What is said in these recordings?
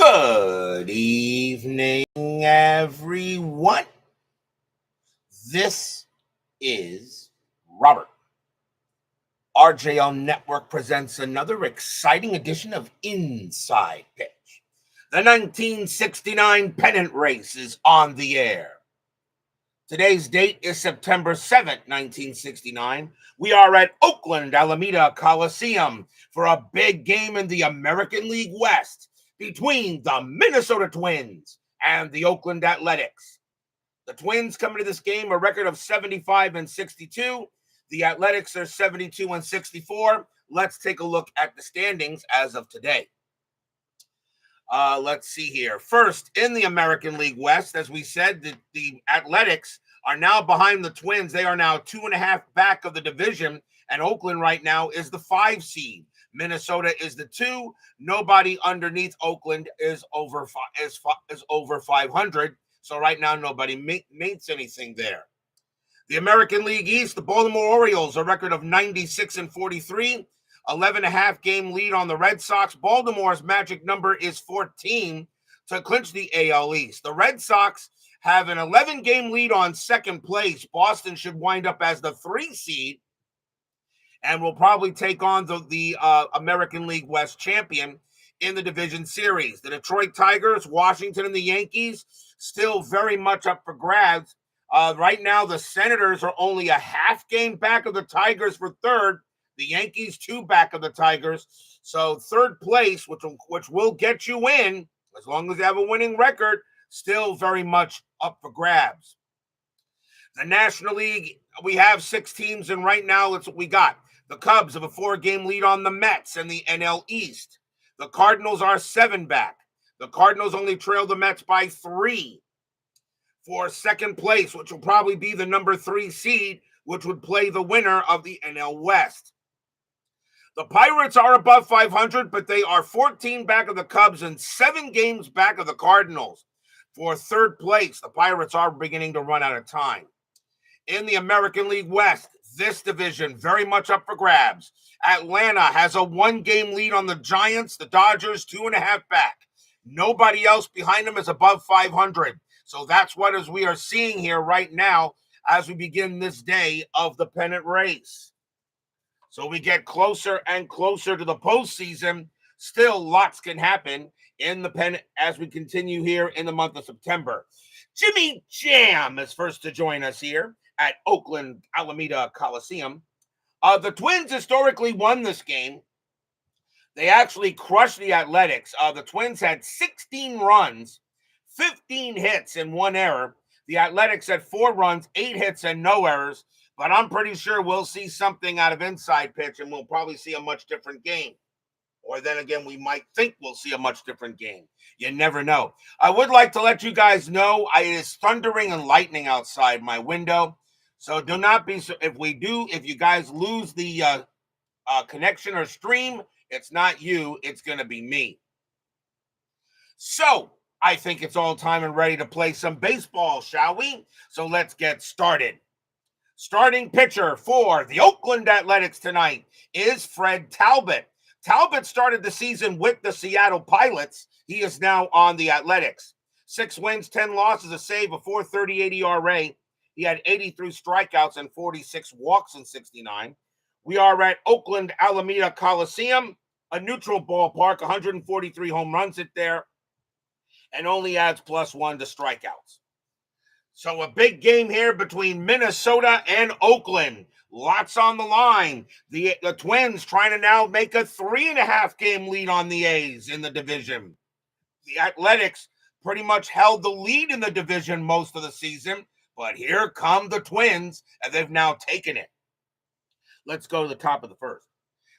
Good evening, everyone. This is Robert. RJL Network presents another exciting edition of Inside Pitch. The 1969 Pennant race is on the air. Today's date is September 7th, 1969. We are at Oakland-Alameda Coliseum for a big game in the American League West between the Minnesota Twins and the Oakland Athletics. The Twins come into this game a record of 75-62. The Athletics are 72-64. Let's take a look at the standings as of today. Let's see here. First, in the American League West, as we said, the Athletics are now behind the Twins. They are now 2.5 back of the division, and Oakland right now is the 5 seed. Minnesota is the 2. Nobody underneath Oakland is over 500. So right now, nobody makes anything there. The American League East, the Baltimore Orioles, a record of 96-43. 11.5 game lead on the Red Sox. Baltimore's magic number is 14 to clinch the AL East. The Red Sox have an 11-game lead on second place. Boston should wind up as the 3 seed and will probably take on the American League West champion in the division series. The Detroit Tigers, Washington, and the Yankees still very much up for grabs. Right now, the Senators are only a half game back of the Tigers for third. The Yankees 2 back of the Tigers. So third place, which will get you in, as long as you have a winning record, still very much up for grabs. The National League, we have 6 teams, and right now that's what we got. The Cubs have a 4-game lead on the Mets and the NL East. The Cardinals are 7 back. The Cardinals only trail the Mets by 3 for second place, which will probably be the number 3 seed, which would play the winner of the NL West. The Pirates are above 500, but they are 14 back of the Cubs and 7 games back of the Cardinals. For third place, the Pirates are beginning to run out of time. In the American League West, this division very much up for grabs. Atlanta has a 1-game lead on the Giants. The Dodgers 2.5 back. Nobody else behind them is above 500. So that's what as we are seeing here right now as we begin this day of the pennant race. So we get closer and closer to the postseason. Still, lots can happen in the pennant as we continue here in the month of September. Jimmy Jam is first to join us here at Oakland-Alameda Coliseum. The Twins historically won this game. They actually crushed the Athletics. The Twins had 16 runs, 15 hits, and 1 error. The Athletics had 4 runs, 8 hits, and no errors. But I'm pretty sure we'll see something out of inside pitch, and we'll probably see a much different game. Or then again, we might think we'll see a much different game. You never know. I would like to let you guys know it is thundering and lightning outside my window. So do not be, if you guys lose the connection or stream, it's not you, it's going to be me. So I think it's all time and ready to play some baseball, shall we? So let's get started. Starting pitcher for the Oakland Athletics tonight is Fred Talbot. Talbot started the season with the Seattle Pilots. He is now on the Athletics. 6 wins, 10 losses, a save, a 4.38 ERA. He had 83 strikeouts and 46 walks in 69. We are at Oakland-Alameda Coliseum, a neutral ballpark, 143 home runs it there, and only adds +1 to strikeouts. So a big game here between Minnesota and Oakland. Lots on the line. The Twins trying to now make a 3.5 game lead on the A's in the division. The Athletics pretty much held the lead in the division most of the season, but here come the Twins, and they've now taken it. Let's go to the top of the first.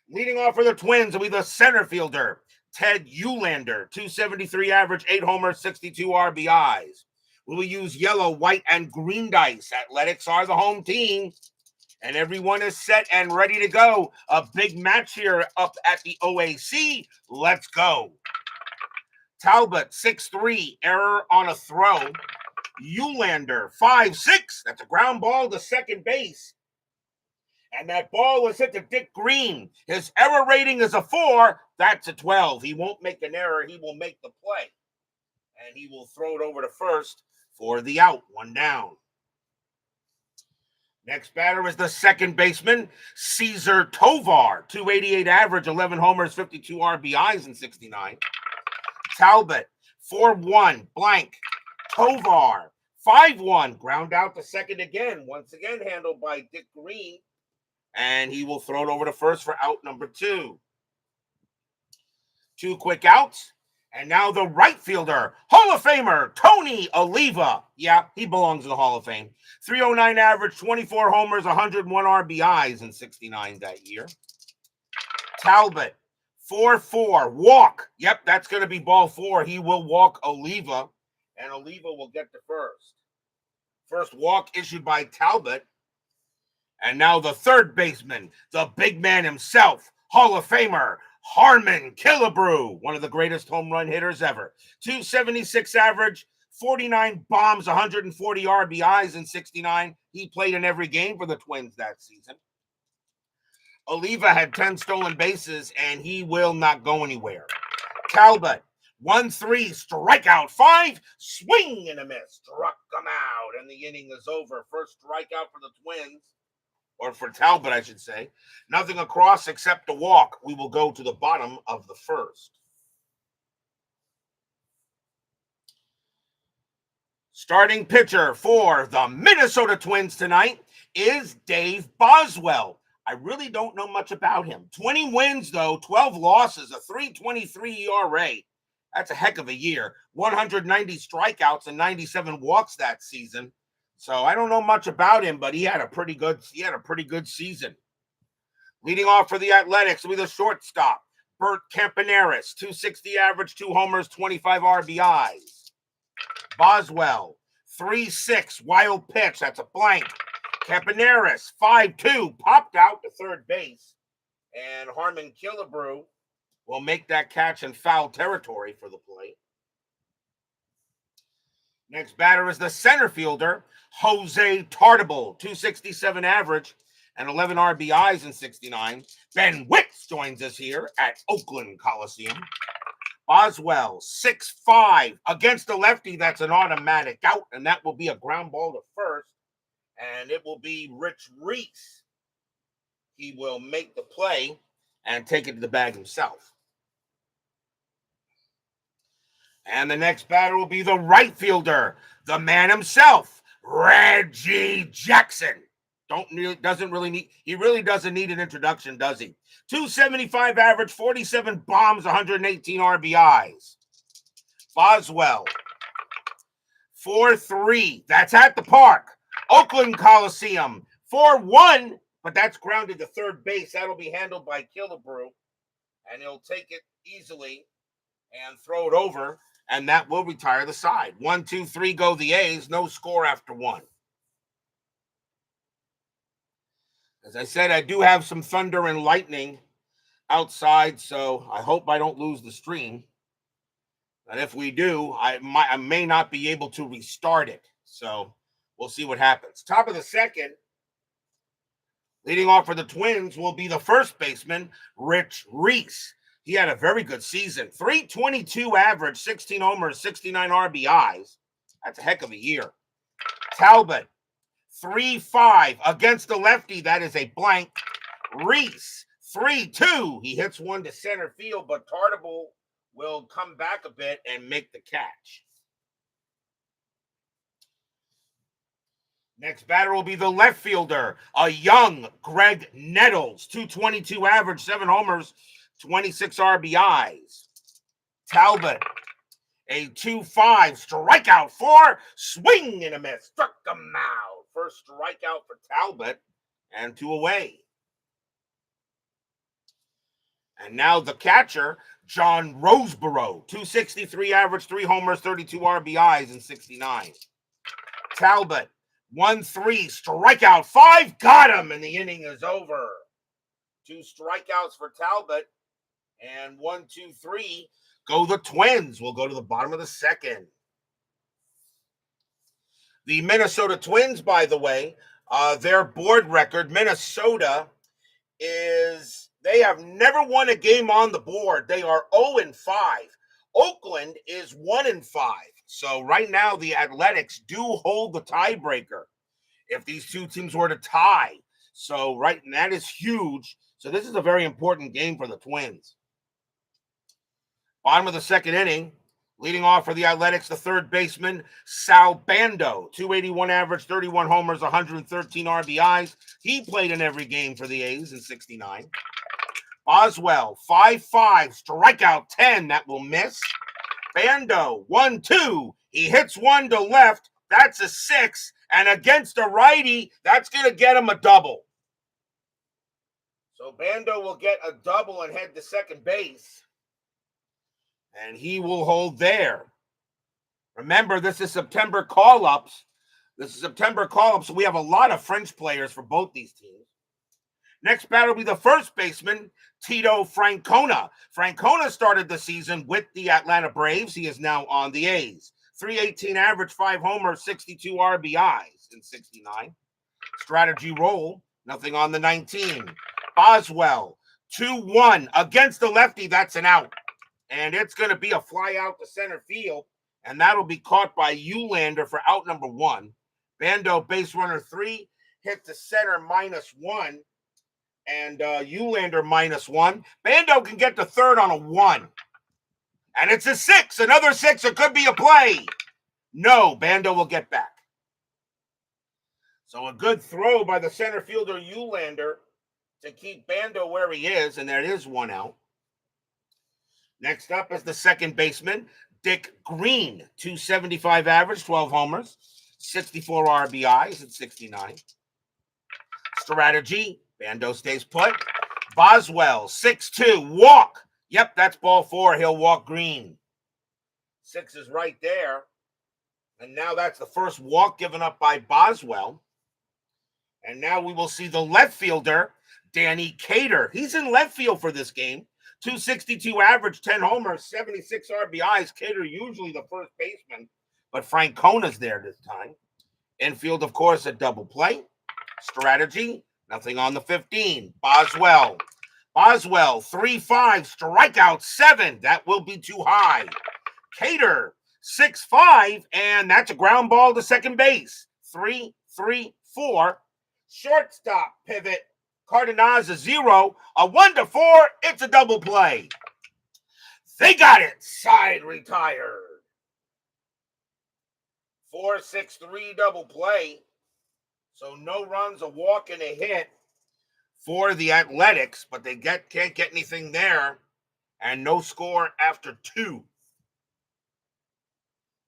Leading off for the Twins will be the center fielder, Ted Uhlaender, 273 average, 8 homers, 62 RBIs. We will use yellow, white, and green dice. Athletics are the home team, and everyone is set and ready to go. A big match here up at the OAC. Let's go. Talbot, 6'3", error on a throw. Uhlaender, 5'6", that's a ground ball to second base. And that ball was hit to Dick Green. His error rating is a 4. That's a 12. He won't make an error. He will make the play. And he will throw it over to first for the out. 1 down. Next batter is the second baseman, Cesar Tovar. 288 average, 11 homers, 52 RBIs in 69. Talbot, 4-1, blank. Tovar, 5-1, ground out to second again. Once again handled by Dick Green. And he will throw it over to first for out number 2. 2 quick outs. And now the right fielder, Hall of Famer, Tony Oliva. Yeah, he belongs in the Hall of Fame. 309 average, 24 homers, 101 RBIs in 69 that year. Talbot, 4-4, walk. Yep, that's going to be ball 4. He will walk Oliva, and Oliva will get to first. First walk issued by Talbot. And now the third baseman, the big man himself, Hall of Famer, Harmon Killebrew, one of the greatest home run hitters ever. 276 average, 49 bombs, 140 RBIs in 69. He played in every game for the Twins that season. Oliva had 10 stolen bases, and he will not go anywhere. Talbot, 1-3, strikeout, 5, swing and a miss. Struck him out, and the inning is over. First strikeout for the Twins. Or for Talbot, I should say. Nothing across except a walk. We will go to the bottom of the first. Starting pitcher for the Minnesota Twins tonight is Dave Boswell. I really don't know much about him. 20 wins, though, 12 losses, a 3.23 ERA. That's a heck of a year. 190 strikeouts and 97 walks that season. So I don't know much about him, but he had a pretty good season. Leading off for the Athletics will be the shortstop, Bert Campaneris, 260 average, 2 homers, 25 RBIs. Boswell, 3-6, wild pitch, that's a blank. Campaneris, 5-2, popped out to third base. And Harmon Killebrew will make that catch in foul territory for the play. Next batter is the center fielder, Jose Tartabull, 267 average and 11 RBIs in 69. Ben Wicks joins us here at Oakland Coliseum. Boswell, 6-5 against the lefty. That's an automatic out, and that will be a ground ball to first, and it will be Rich Reese. He will make the play and take it to the bag himself. And the next batter will be the right fielder, the man himself, Reggie Jackson. He really doesn't need an introduction, does he? 275 average, 47 bombs, 118 RBIs. Boswell, 4-3. That's at the park. Oakland Coliseum, 4-1, but that's grounded to third base. That'll be handled by Killebrew, and he'll take it easily and throw it over. And that will retire the side. 1-2-3 go the A's. No score after 1. As I said, I do have some thunder and lightning outside, so I hope I don't lose the stream. And if we do, I may not be able to restart it. So we'll see what happens. Top of the second, leading off for the Twins will be the first baseman, Rich Reese. He had a very good season. 322 average, 16 homers, 69 RBIs. That's a heck of a year. Talbot, 3-5 against the lefty. That is a blank. Reese, 3-2. He hits one to center field, but Tartabull will come back a bit and make the catch. Next batter will be the left fielder, a young Greg Nettles. 222 average, 7 homers, 26 RBIs. Talbot, a 2-5 strikeout, 4, swing and a miss. Struck him out. First strikeout for Talbot, and 2 away. And now the catcher, John Roseborough, 263 average, 3 homers, 32 RBIs in 69. Talbot, 1-3 strikeout, 5, got him, and the inning is over. 2 strikeouts for Talbot. And 1-2-3 go the Twins. We'll go to the bottom of the second. The Minnesota Twins, by the way, Their board record, Minnesota, they have never won a game on the board. They are 0-5. Oakland is 1-5. So right now, the Athletics do hold the tiebreaker if these two teams were to tie. So that is huge. So this is a very important game for the Twins. Bottom of the second inning, leading off for the Athletics, the third baseman, Sal Bando, 281 average, 31 homers, 113 RBIs. He played in every game for the A's in 69. Boswell, 5-5, strikeout 10, that will miss. Bando, 1-2, he hits one to left, that's a 6, and against a righty, that's going to get him a double. So Bando will get a double and head to second base. And he will hold there. Remember, this is September call-ups. So we have a lot of French players for both these teams. Next batter will be the first baseman, Tito Francona. Francona started the season with the Atlanta Braves. He is now on the A's. 318 average, 5 homers, 62 RBIs in 69. Strategy roll, nothing on the 19. Boswell, 2-1 against the lefty. That's an out. And it's going to be a fly out to center field, and that'll be caught by Eulander for out number 1. Bando, base runner 3, hit to center -1, and Eulander -1. Bando can get to third on a 1. And it's a 6, another 6. It could be a play. No, Bando will get back. So a good throw by the center fielder Eulander to keep Bando where he is, and there is 1 out. Next up is the second baseman, Dick Green, 275 average, 12 homers, 64 RBIs in 69. Strategy, Bando stays put. Boswell, 6-2, walk. Yep, that's ball 4. He'll walk Green. 6 is right there. And now that's the first walk given up by Boswell. And now we will see the left fielder, Danny Cater. He's in left field for this game. 262 average, 10 homers, 76 RBIs. Cater usually the first baseman, but Francona's there this time. Infield, of course, a double play. Strategy, nothing on the 15. Boswell, 3-5, strikeout 7. That will be too high. Cater, 6-5, and that's a ground ball to second base. 3-3-4. Shortstop pivot. Cardenas a 0, a 1-4. It's a double play. They got it. Side retired. 4-6-3 double play. So no runs, a walk, and a hit for the Athletics, but they can't get anything there, and no score after 2.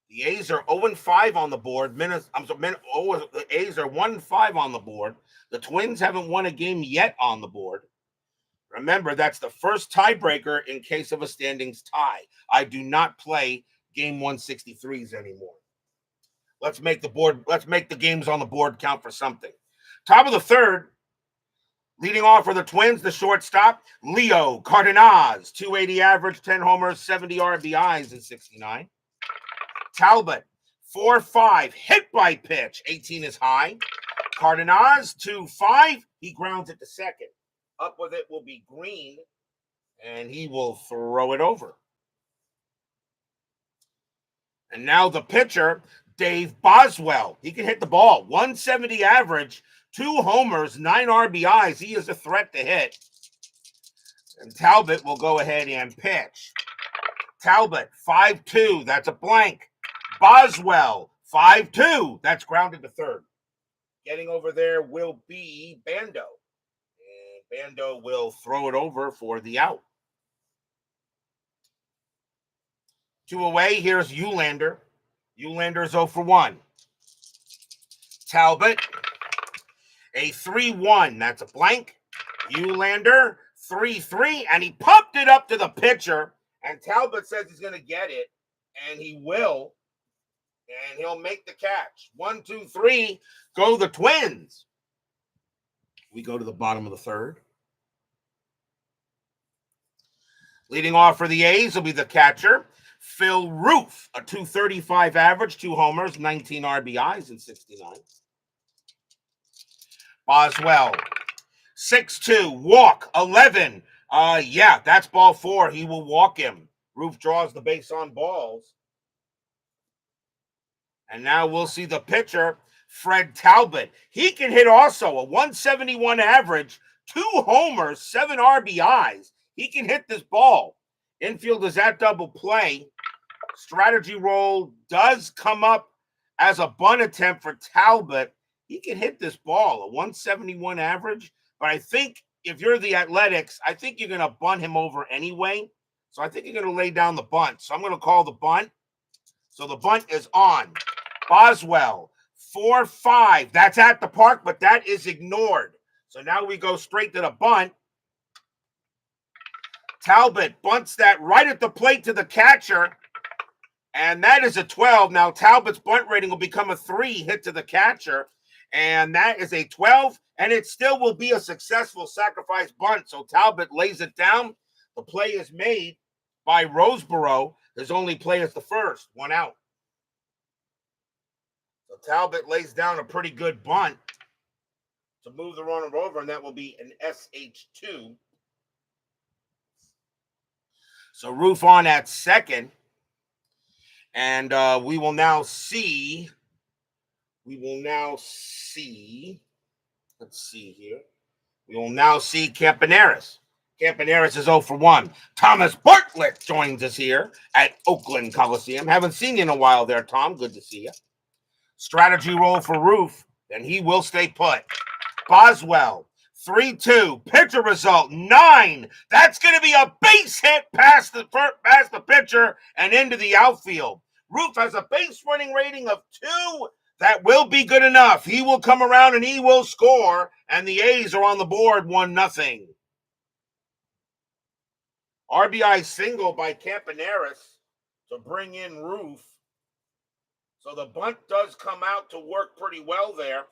The A's are 0-5 on the board. The A's are 1-5 on the board. The Twins haven't won a game yet on the board. Remember, that's the first tiebreaker in case of a standings tie. I do not play game 163s anymore. Let's make the games on the board count for something. Top of the third, leading off for the Twins, the shortstop, Leo Cardenas, 280 average, 10 homers, 70 RBIs in 69. Talbot, 4-5, hit by pitch, 18 is high. Cardenas, 2-5, he grounds it to second. Up with it will be Green, and he will throw it over. And now the pitcher, Dave Boswell. He can hit the ball. 170 average, 2 homers, 9 RBIs. He is a threat to hit. And Talbot will go ahead and pitch. Talbot, 5-2. That's a blank. Boswell, 5-2. That's grounded to third. Getting over there will be Bando. And Bando will throw it over for the out. 2 away. Here's Eulander. Eulander is 0 for 1. Talbot, a 3-1. That's a blank. Eulander, 3-3. And he pumped it up to the pitcher. And Talbot says he's going to get it. And he will. And he'll make the catch. 1, 2, 3. Go the Twins. We go to the bottom of the third. Leading off for the A's will be the catcher, Phil Roof, a 235 average, 2 homers, 19 RBIs in 69. Boswell. 6-2. Walk. 11. Yeah, that's ball 4. He will walk him. Roof draws the base on balls. And now we'll see the pitcher, Fred Talbot. He can hit also. A 171 average, 2 homers, 7 RBIs. He can hit this ball. Infield is at double play. Strategy roll does come up as a bunt attempt for Talbot. He can hit this ball, a 171 average. But I think if you're the Athletics, I think you're going to bunt him over anyway. So I think you're going to lay down the bunt. So I'm going to call the bunt. So the bunt is on. Boswell, 4-5. That's at the park, but that is ignored. So now we go straight to the bunt. Talbot bunts that right at the plate to the catcher. And that is a 12. Now Talbot's bunt rating will become a 3 hit to the catcher. And that is a 12. And it still will be a successful sacrifice bunt. So Talbot lays it down. The play is made by Roseboro. His only play is the first. 1 out. So Talbot lays down a pretty good bunt to move the runner over, and that will be an SH2. So Roof on at second. And we will now see. Let's see here. We will now see Campaneris. Campaneris is 0 for 1. Thomas Bartlett joins us here at Oakland Coliseum. Haven't seen you in a while there, Tom. Good to see you. Strategy roll for Roof, and he will stay put. Boswell, 3-2. Pitcher result, 9. That's going to be a base hit past the pitcher and into the outfield. Roof has a base running rating of 2. That will be good enough. He will come around and he will score, and the A's are on the board 1-0. RBI single by Campaneris to bring in Roof. So the bunt does come out to work pretty well there.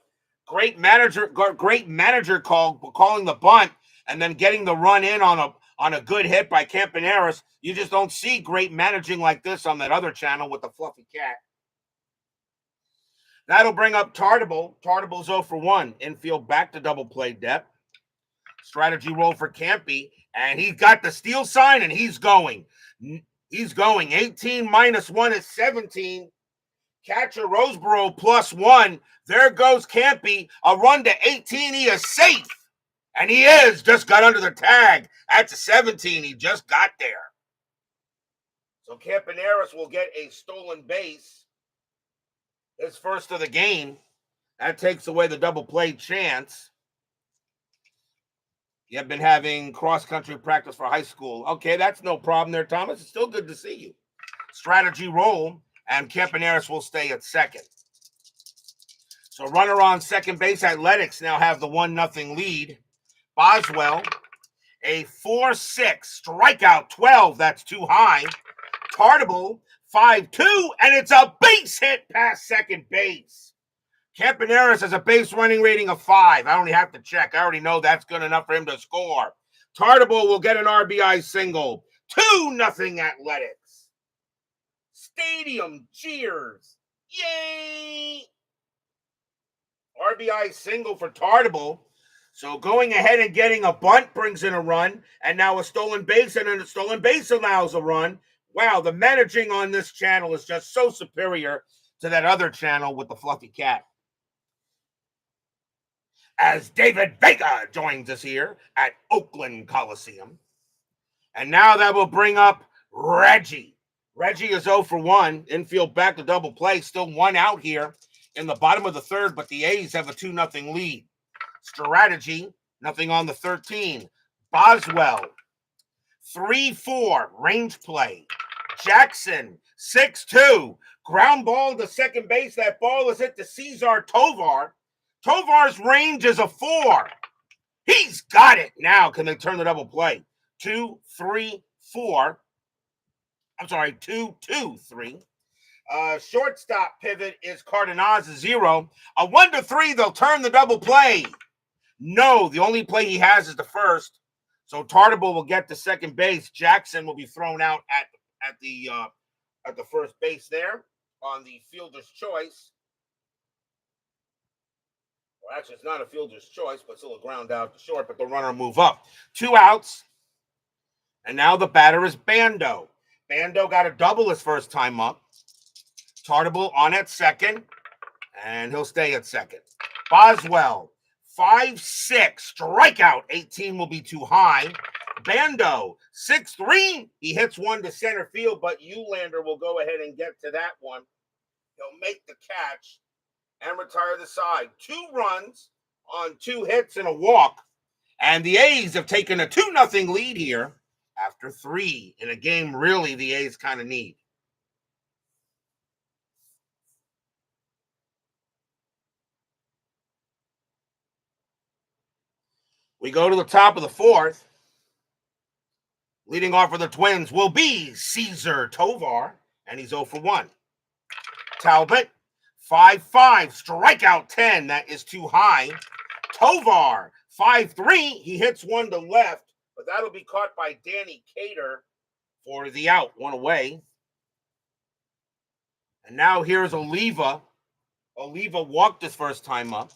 Great manager calling the bunt and then getting the run in on a good hit by Campaneris. You just don't see great managing like this on that other channel with the fluffy cat. That'll bring up Tartable. Tartable's 0 for 1. Infield back to double play depth. Strategy roll for Campy. And he's got the steal sign and he's going. 18 minus 1 is 17. Catcher Roseboro +1. There goes Campy. A run to 18. He is safe. And he is. Just got under the tag. That's a 17. He just got there. So Campaneris will get a stolen base. His first of the game. That takes away the double play chance. You have been having cross-country practice for high school. Okay, that's no problem there, Thomas. It's still good to see you. Strategy roll. And Campaneris will stay at second. So runner on second base. Athletics now have the 1-0 lead. Boswell, a 4-6. Strikeout 12. That's too high. Tartable, 5-2. And it's a base hit past second base. Campaneris has a base running rating of 5. I only have to check. I already know that's good enough for him to score. Tartable will get an RBI single. 2-0 Athletics. Stadium cheers. Yay! RBI single for Tartable. So going ahead and getting a bunt brings in a run, and now a stolen base, and then a stolen base allows a run. Wow, the managing on this channel is just so superior to that other channel with the fluffy cat. As David Vega joins us here at Oakland Coliseum. And now that will bring up Reggie. Reggie is 0 for 1. Infield back to double play. Still 1 out here in the bottom of the third, but the A's have a 2-0 lead. Strategy, nothing on the 13. Boswell, 3-4. Range play. Jackson, 6-2. Ground ball to second base. That ball is hit to Cesar Tovar. Tovar's range is a 4. He's got it. Now can they turn the double play? 2, 3, 4. I'm sorry, 2, 2, 3. Shortstop pivot is Cardenas 0. A 1-3, they'll turn the double play. No, the only play he has is the first. So Tartable will get to second base. Jackson will be thrown out at the first base there on the fielder's choice. Well, actually, it's not a fielder's choice, but still a ground out to short, but the runner will move up. 2 outs, and now the batter is Bando. Bando got a double his first time up. Talbot on at second, and he'll stay at second. Boswell, 5-6, strikeout. 18 will be too high. Bando, 6-3. He hits one to center field, but Eulander will go ahead and get to that one. He'll make the catch and retire the side. 2 runs on 2 hits and a walk. And the A's have taken a 2-0 lead here after 3 in a game really the A's kind of need. We go to the top of the 4th. Leading off for the Twins will be Cesar Tovar, and he's 0 for 1. Talbot, 5-5, strikeout 10. That is too high. Tovar, 5-3. He hits one to left, but that'll be caught by Danny Cater for the out, one away. And now here's Oliva. Oliva walked his first time up.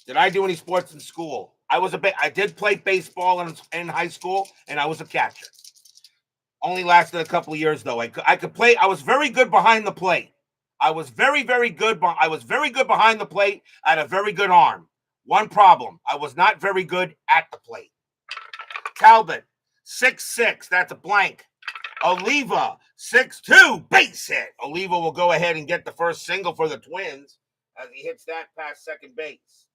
Did I do any sports in school? I did play baseball in high school, and I was a catcher. Only lasted a couple of years though. I could play. I was very good behind the plate. I was very, very good. I was very good behind the plate. I had a very good arm. One problem: I was not very good at the plate. Talbot, 6-6. That's a blank. Oliva, 6-2. Base hit. Oliva will go ahead and get the first single for the Twins as he hits that past second base.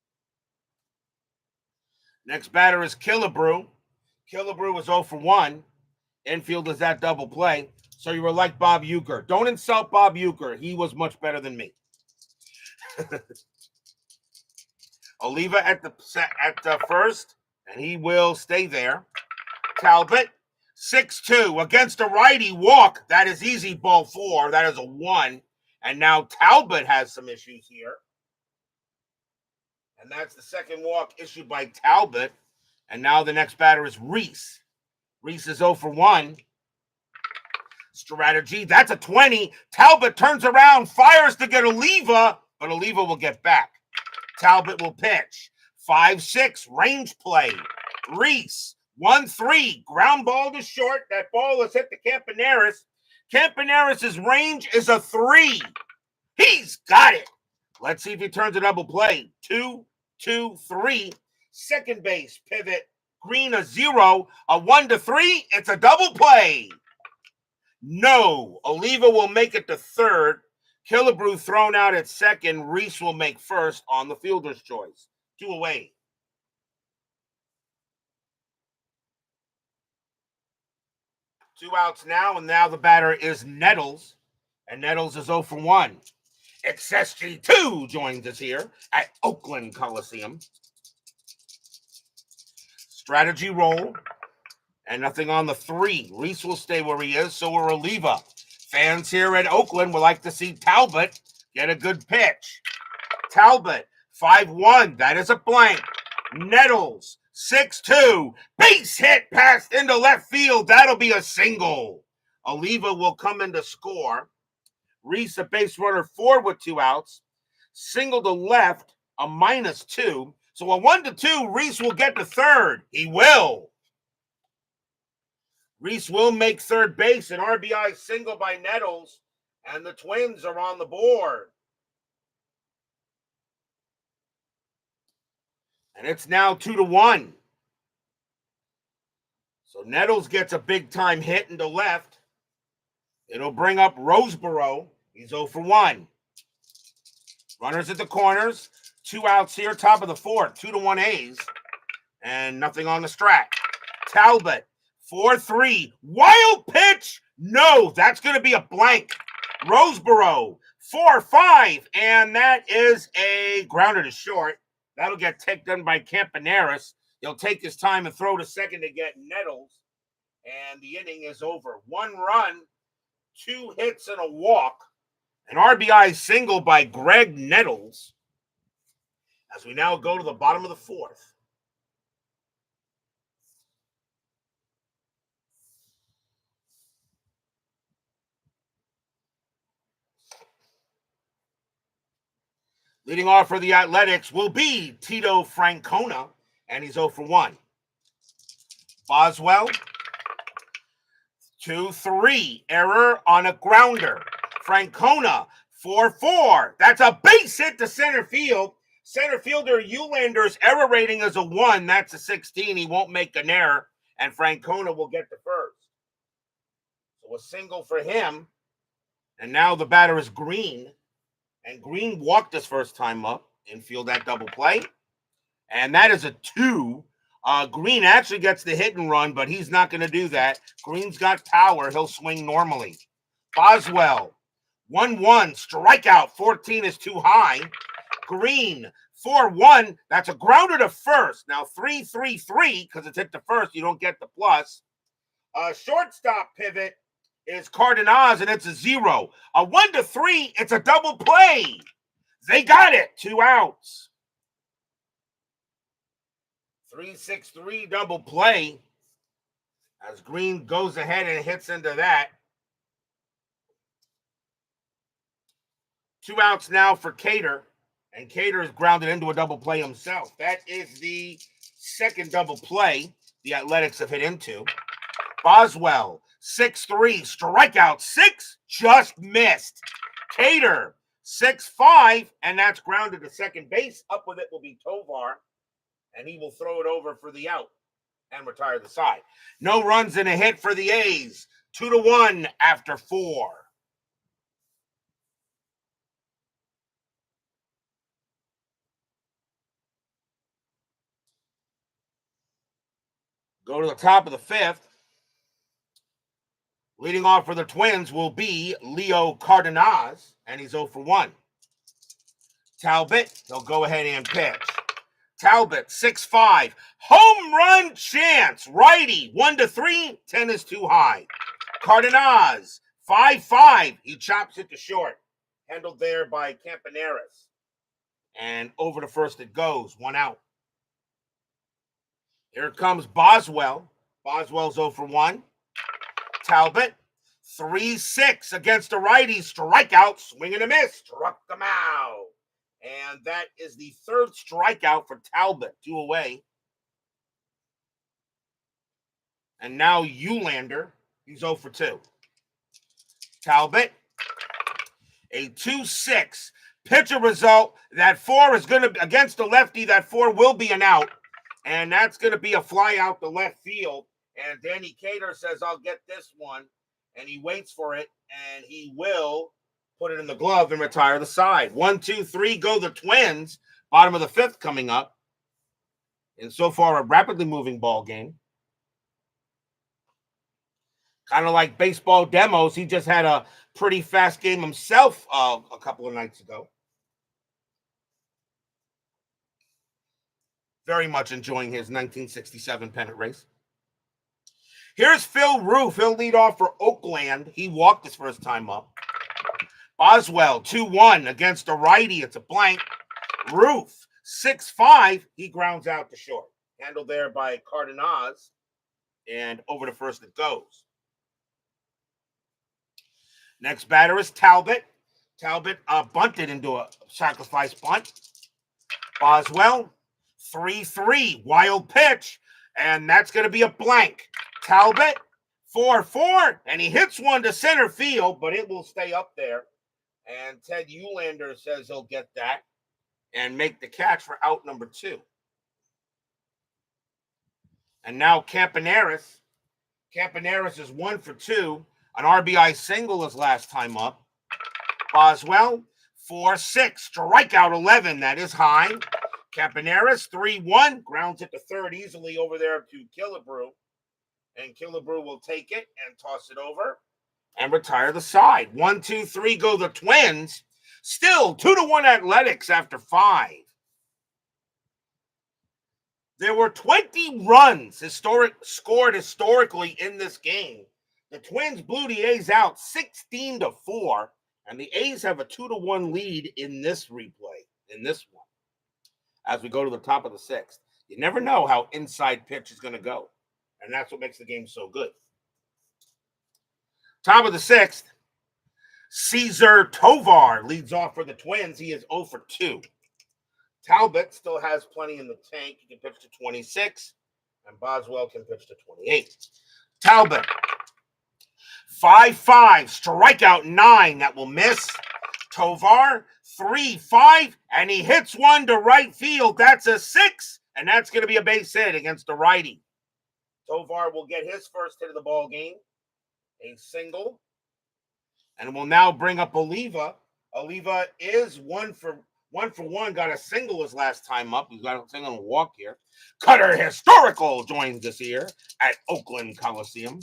Next batter is Killebrew. Killebrew was 0 for 1. Infield is that double play. So you were like Bob Uecker. Don't insult Bob Uecker. He was much better than me. Oliva at the first, and he will stay there. Talbot, 6-2 against a righty walk. That is easy, ball 4. That is a 1. And now Talbot has some issues here. And that's the second walk issued by Talbot. And now the next batter is Reese. Reese is 0 for 1. Strategy, that's a 20. Talbot turns around, fires to get Oliva, but Oliva will get back. Talbot will pitch. 5-6, range play. Reese, 1-3, ground ball to short. That ball is hit to Campaneris. Campaneris' range is a 3. He's got it. Let's see if he turns a double play. 2-2-3. Second base pivot. Green a 0. A 1-3. It's a double play. No. Oliva will make it to third. Killebrew thrown out at second. Reese will make first on the fielder's choice. 2 away. Two outs now, and now the batter is Nettles. And Nettles is 0 for 1. XSG2 joins us here at Oakland Coliseum. Strategy roll. And nothing on the 3. Reese will stay where he is, so will Oliva. Fans here at Oakland would like to see Talbot get a good pitch. Talbot, 5-1. That is a blank. Nettles, 6-2. Base hit passed into left field. That'll be a single. Oliva will come in to score. Reese, a base runner, 4 with 2 outs. Single to left, a -2. So a 1-2, Reese will get to third. He will. Reese will make third base, an RBI single by Nettles, and the Twins are on the board. And it's now 2-1. So Nettles gets a big-time hit into left. It'll bring up Roseboro. He's 0 for 1. Runners at the corners. 2 outs here, top of the 4th. 2-1 A's. And nothing on the strat. Talbot, 4-3. Wild pitch. No, that's going to be a blank. Roseboro, 4-5. And that is a grounder to short. That'll get taken by Campaneris. He'll take his time and throw to second to get Nettles. And the inning is over. 1 run, 2 hits, and a walk. An RBI single by Greg Nettles. As we now go to the bottom of the 4th. Leading off for the Athletics will be Tito Francona, and he's 0 for 1. Boswell, 2-3, error on a grounder. Francona, 4-4. That's a base hit to center field. Center fielder Eulander's error rating is a 1. That's a 16. He won't make an error, and Francona will get the first. So a single for him, and now the batter is Green. And Green walked his first time up, infield that double play. And that is a 2. Green actually gets the hit and run, but he's not going to do that. Green's got power. He'll swing normally. Boswell, 1-1, strikeout. 14 is too high. Green, 4-1. That's a grounder to first. Now 3-3-3, because it's hit to first. You don't get the plus. Shortstop pivot is Cardenas, and it's a 0. A 1-3, it's a double play. They got it. 2 outs. 3-6-3 double play as Green goes ahead and hits into that. 2 outs now for Cater, and Cater is grounded into a double play himself. That is the second double play the Athletics have hit into. Boswell, 6-3, strikeout 6, just missed. Cater, 6-5, and that's grounded to second base. Up with it will be Tovar, and he will throw it over for the out and retire the side. No runs and a hit for the A's. 2-1 after 4. Go to the top of the 5th. Leading off for the Twins will be Leo Cardenas, and he's 0 for 1. Talbot, he'll go ahead and pitch. Talbot, 6-5. Home run chance. Righty, 1-3. 10 is too high. Cardenas, 5-5. He chops it to short. Handled there by Campaneris. And over to first it goes. 1 out. Here comes Boswell. Boswell's 0 for 1. Talbot, 3-6 against a righty. Strikeout, swing and a miss. Struck them out. And that is the third strikeout for Talbot. 2 away. And now Eulander, he's 0 for 2. Talbot, a 2-6. Pitcher result. That 4 is going to, against the lefty, that 4 will be an out. And that's going to be a fly out the left field. And Danny Cater says, I'll get this one. And he waits for it. And he will put it in the glove and retire the side. 1, 2, 3, go the Twins. Bottom of the 5th coming up. And so far, a rapidly moving ball game. Kind of like baseball demos. He just had a pretty fast game himself a couple of nights ago. Very much enjoying his 1967 pennant race. Here's Phil Roof. He'll lead off for Oakland. He walked his first time up. Boswell, 2-1 against a righty. It's a blank. Roof, 6-5. He grounds out to short. Handled there by Cardenas. And over to first it goes. Next batter is Talbot. Talbot bunted into a sacrifice bunt. Boswell, 3-3. Wild pitch. And that's going to be a blank. Talbot, 4-4. And he hits one to center field, but it will stay up there. And Ted Eulander says he'll get that and make the catch for out number 2. And now Campaneris. Campaneris is 1 for 2. An RBI single his last time up. Boswell, 4-6. Strikeout 11. That is high. Campaneris, 3-1. Grounds it to third easily over there to Killebrew. And Killebrew will take it and toss it over and retire the side. 1, 2, 3 go the Twins. Still 2-1 Athletics after 5. There were 20 runs scored historically in this game. The Twins blew the A's out 16-4, and the A's have a 2-1 lead in this replay, in this one, as we go to the top of the 6th. You never know how inside pitch is going to go, and that's what makes the game so good. Top of the 6th, Cesar Tovar leads off for the Twins. He is 0 for 2. Talbot still has plenty in the tank. He can pitch to 26, and Boswell can pitch to 28. Talbot, 5-5, strikeout 9. That will miss. Tovar, 3-5, and he hits one to right field. That's a 6, and that's going to be a base hit against the righty. Tovar will get his first hit of the ball game, a single, and will now bring up Oliva. Oliva is one for one, got a single his last time up. He's got a single and a walk here. Cutter Historical joins us here at Oakland Coliseum,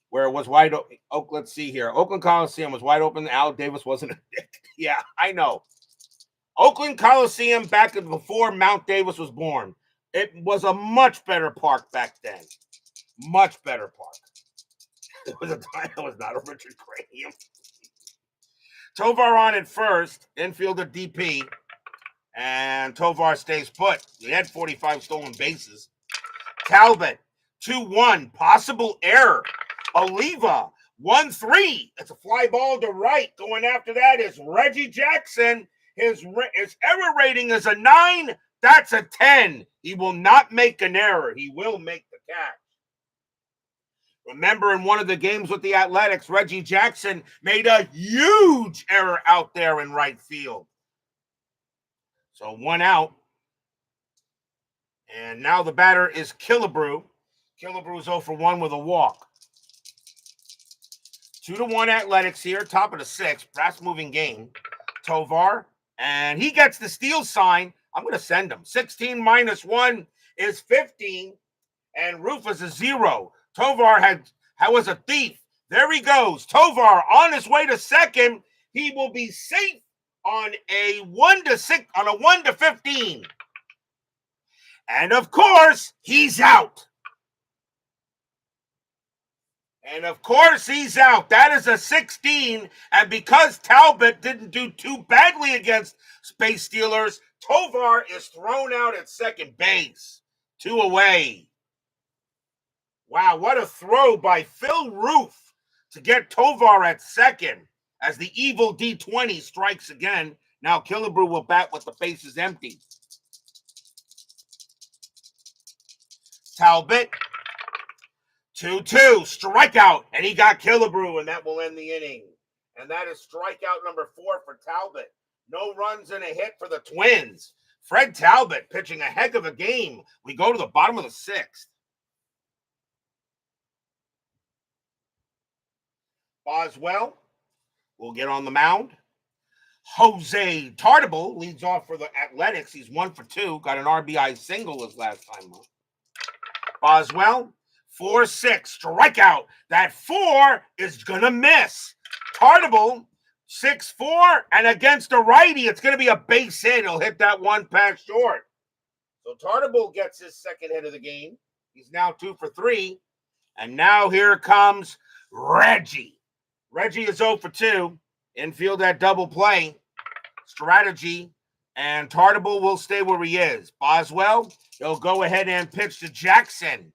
where it was wide open. Let's see here. Oakland Coliseum was wide open. Al Davis wasn't a dick. Yeah, I know. Oakland Coliseum back before Mount Davis was born. It was a much better park back then. Much better park. It was a time that was not a Richard Cranium. Tovar on at first, infielder DP, and Tovar stays put. He had 45 stolen bases. Talbot, 2-1, possible error. Oliva, 1-3. It's a fly ball to right. Going after that is Reggie Jackson. His error rating is a 9. That's a 10. He will not make an error. He will make the catch. Remember, in one of the games with the Athletics, Reggie Jackson made a huge error out there in right field. So 1 out. And now the batter is Killebrew. Killebrew's 0 for 1 with a walk. 2-1 Athletics here, top of the 6th. Fast-moving game. Tovar, and he gets the steal sign. I'm going to send him. 16 minus 1 is 15, and Rufus is 0. Tovar was a thief. There he goes. Tovar on his way to second. He will be safe on a 1-6 on a 1-15. And of course, he's out. And of course, he's out. That is a 16. And because Talbot didn't do too badly against Space Steelers, Tovar is thrown out at second base. 2 away. Wow, what a throw by Phil Roof to get Tovar at second as the evil D20 strikes again. Now Killebrew will bat with the bases empty. Talbot, 2-2, strikeout, and he got Killebrew, and that will end the inning. And that is strikeout number 4 for Talbot. No runs and a hit for the Twins. Fred Talbot pitching a heck of a game. We go to the bottom of the 6th. Boswell will get on the mound. Jose Tartable leads off for the Athletics. He's 1 for 2. Got an RBI single his last time up. Boswell, 4-6. Strikeout. That 4 is going to miss. Tartable, 6-4. And against a righty, it's going to be a base hit. He'll hit that one past short. So Tartable gets his second hit of the game. He's now 2 for 3. And now here comes Reggie. Reggie is 0 for 2. Infield at double play. Strategy. And Tartable will stay where he is. Boswell, he'll go ahead and pitch to Jackson.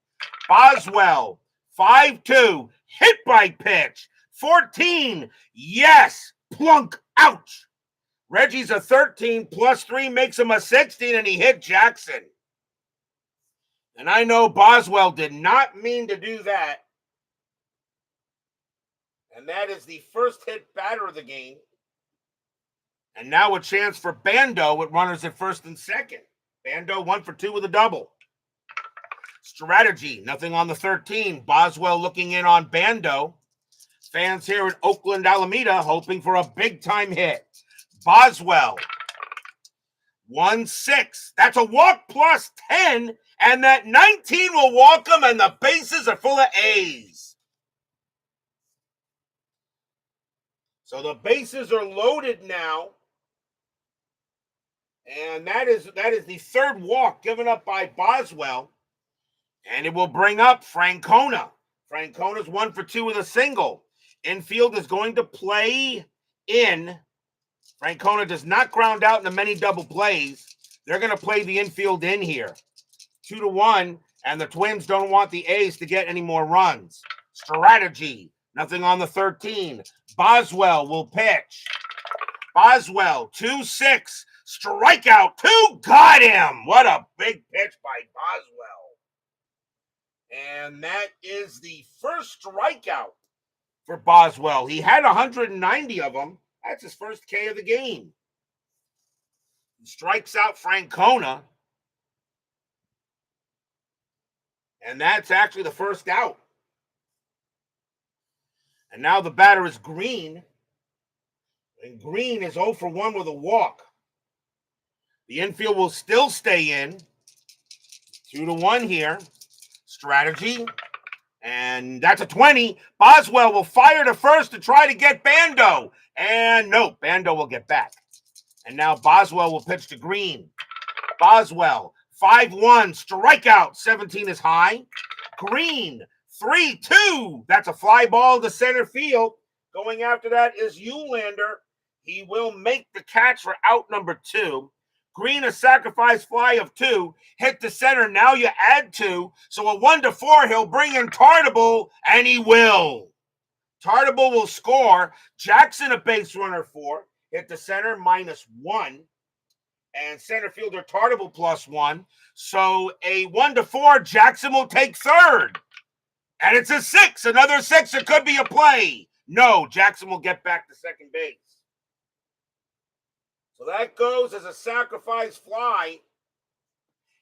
Boswell, 5-2. Hit by pitch. 14. Yes. Plunk. Ouch. Reggie's a 13. Plus 3 makes him a 16. And he hit Jackson. And I know Boswell did not mean to do that. And that is the first hit batter of the game. And now a chance for Bando with runners at first and second. Bando 1 for 2 with a double. Strategy, nothing on the 13. Boswell looking in on Bando. Fans here at Oakland-Alameda hoping for a big-time hit. Boswell, 1-6. That's a walk plus 10. And that 19 will walk him, and the bases are full of A's. So the bases are loaded now. And that is the third walk given up by Boswell. And it will bring up Francona. Francona's 1 for 2 with a single. Infield is going to play in. Francona does not ground out into many double plays. They're going to play the infield in here. 2-1. And the Twins don't want the A's to get any more runs. Strategy. Nothing on the 13. Boswell will pitch. Boswell, 2-6. Strikeout 2. Got him. What a big pitch by Boswell. And that is the first strikeout for Boswell. He had 190 of them. That's his first K of the game. He strikes out Francona. And that's actually the first out. And now the batter is Green. And Green is 0 for 1 with a walk. The infield will still stay in. 2-1 here. Strategy. And that's a 20. Boswell will fire to first to try to get Bando. And no, Bando will get back. And now Boswell will pitch to Green. Boswell, 5-1, strikeout. 17 is high. Green, 3-2. That's a fly ball to center field. Going after that is Eulander. He will make the catch for out number 2. Green, a sacrifice fly of 2. Hit the center. Now you add 2. So a 1-4, he'll bring in Talbot, and he will. Talbot will score. Jackson, a base runner 4. Hit the center, -1. And center fielder Talbot +1. So a 1-4, Jackson will take third. And it's a 6. Another 6. It could be a play. No, Jackson will get back to second base. So that goes as a sacrifice fly.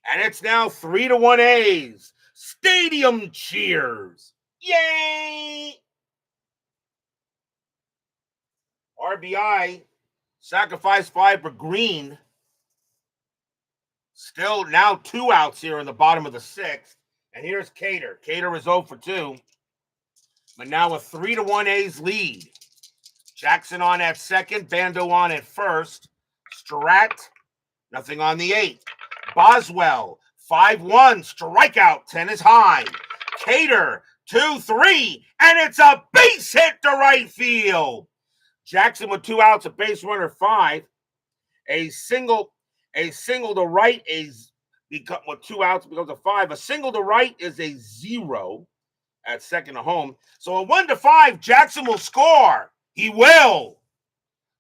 And it's now 3-1 A's. Stadium cheers. Yay! RBI, sacrifice fly for Green. Still now 2 outs here in the bottom of the 6th. And here's Cater. Cater is 0 for 2. But now a 3-1 A's lead. Jackson on at second. Bando on at first. Strat, nothing on the 8th. Boswell, 5-1, strikeout, 10 is high. Cater, 2-3, and it's a base hit to right field. Jackson with 2 outs, a base runner 5. A single to right is with 2 outs becomes a 5. A single to right is a 0 at second to home. So a 1-5, Jackson will score. He will.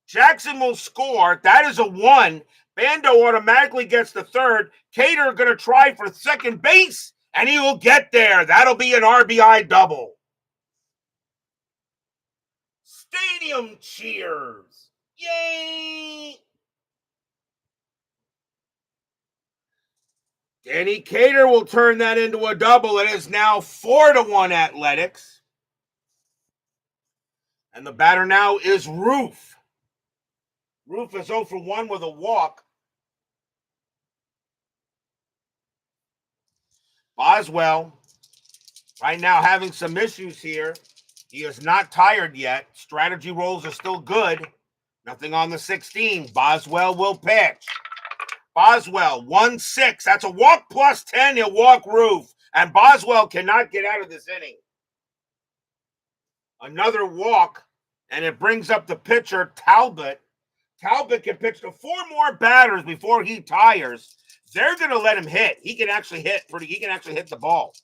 Jackson will score. That is a 1. Bando automatically gets the third. Cater going to try for second base, and he will get there. That'll be an RBI double. Stadium cheers. Yay! Danny Cater will turn that into a double. It is now 4-1 Athletics. And the batter now is Roof. Roof is 0 for 1 with a walk. Boswell, right now having some issues here. He is not tired yet. Strategy rolls are still good. Nothing on the 16. Boswell will pitch. Boswell, 1-6. That's a walk +10. He'll walk Roof. And Boswell cannot get out of this inning. Another walk, and it brings up the pitcher, Talbot. Talbot can pitch to 4 more batters before he tires. They're going to let him hit. He can actually hit the ball.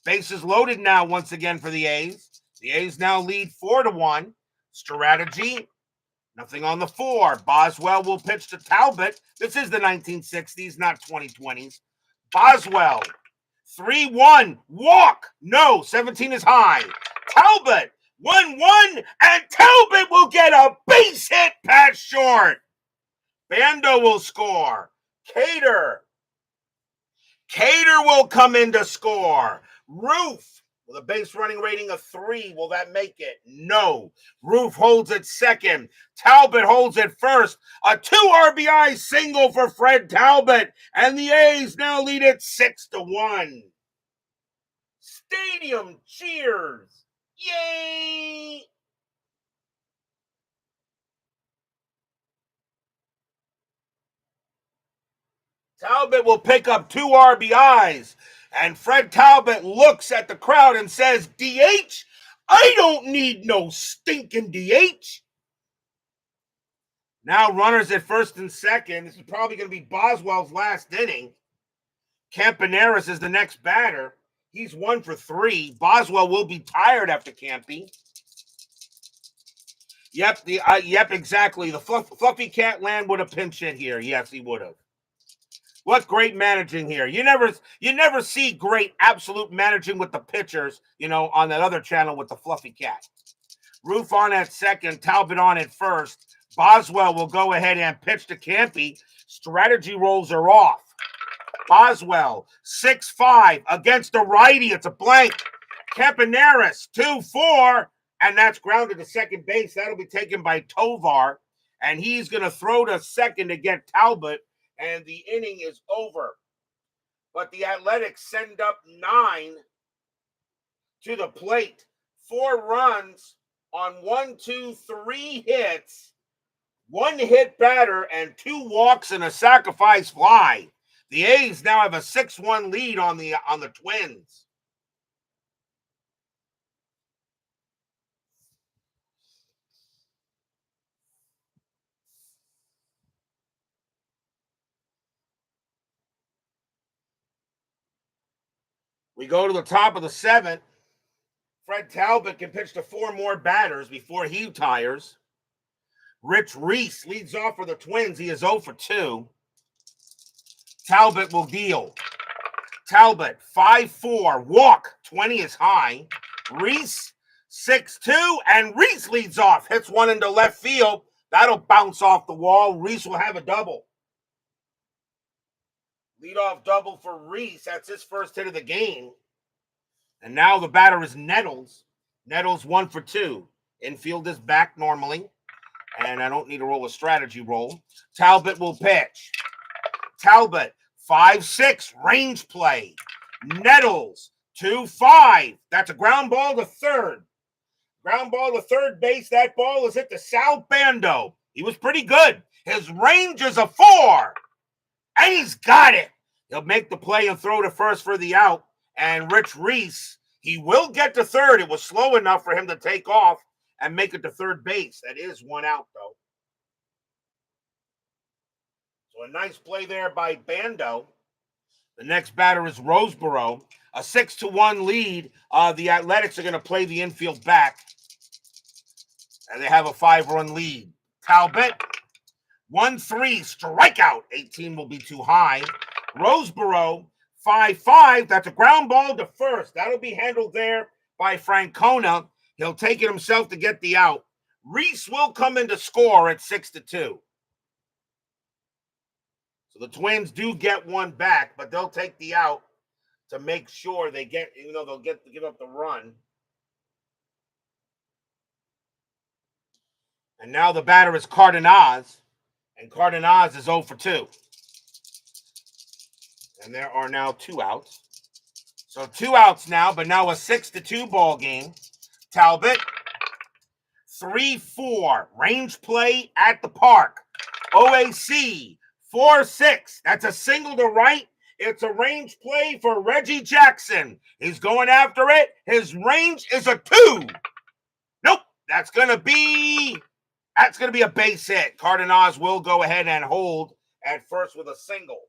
Bases loaded now once again for the A's. The A's now lead 4-1. Strategy, nothing on the 4. Boswell will pitch to Talbot. This is the 1960s, not 2020s. Boswell, 3-1, walk. No, 17 is high. Talbot, 1-1, and Talbot will get a base hit past short. Bando will score. Cater will come in to score. Roof with a base running rating of 3. Will that make it? No. Roof holds it second. Talbot holds it first. A 2 RBI single for Fred Talbot. And the A's now lead it 6-1. Stadium cheers. Yay! Talbot will pick up 2 RBIs. And Fred Talbot looks at the crowd and says, DH? I don't need no stinking DH. Now runners at first and second. This is probably going to be Boswell's last inning. Campaneris is the next batter. He's 1 for 3. Boswell will be tired after Campy. Yep, exactly. The Fluffy Cat Land would have pinch hit here. Yes, he would have. What great managing here. You never see great absolute managing with the pitchers, on that other channel with the Fluffy Cat. Roof on at second, Talbot on at first. Boswell will go ahead and pitch to Campy. Strategy rolls are off. Boswell, 6-5 against the righty. It's a blank. Campaneris, 2-4, and that's grounded to second base. That'll be taken by Tovar, and he's going to throw to second to get Talbot, and the inning is over. But the Athletics send up 9 to the plate. 4 runs on 1, 2, 3 hits, 1 hit batter, and 2 walks and a sacrifice fly. The A's now have a 6-1 lead on the Twins. We go to the top of the 7th. Fred Talbot can pitch to 4 more batters before he tires. Rich Reese leads off for the Twins. He is 0 for 2. Talbot will deal. Talbot, 5-4. Walk, 20 is high. Reese, 6-2. And Reese leads off. Hits one into left field. That'll bounce off the wall. Reese will have a double. Leadoff double for Reese. That's his first hit of the game. And now the batter is Nettles. Nettles 1 for 2. Infield is back normally. And I don't need to roll a strategy roll. Talbot will pitch. Talbot, 5-6, range play. Nettles, 2-5. That's a ground ball to third. Ground ball to third base. That ball is hit to Sal Bando. He was pretty good. His range is a 4. And he's got it. He'll make the play and throw to first for the out. And Rich Reese, he will get to third. It was slow enough for him to take off and make it to third base. That is 1 out, though. So a nice play there by Bando. The next batter is Roseboro. A 6-1 lead. The Athletics are going to play the infield back. And they have a 5-run lead. Talbot, 1-3, strikeout. 18 will be too high. Roseboro, 5-5. That's a ground ball to first. That'll be handled there by Francona. He'll take it himself to get the out. Reese will come in to score at 6-2. So the Twins do get one back, but they'll take the out to make sure they get, they'll get to give up the run. And now the batter is Cardenas, and Cardenas is 0 for 2. And there are now 2 outs. So 2 outs now, but now a 6-2 ball game. Talbot, 3-4, range play at the park. OAC, 4-6. That's a single to right. It's a range play for Reggie Jackson. He's going after it. His range is a 2. Nope, that's going to be a base hit. Cardenas will go ahead and hold at first with a single.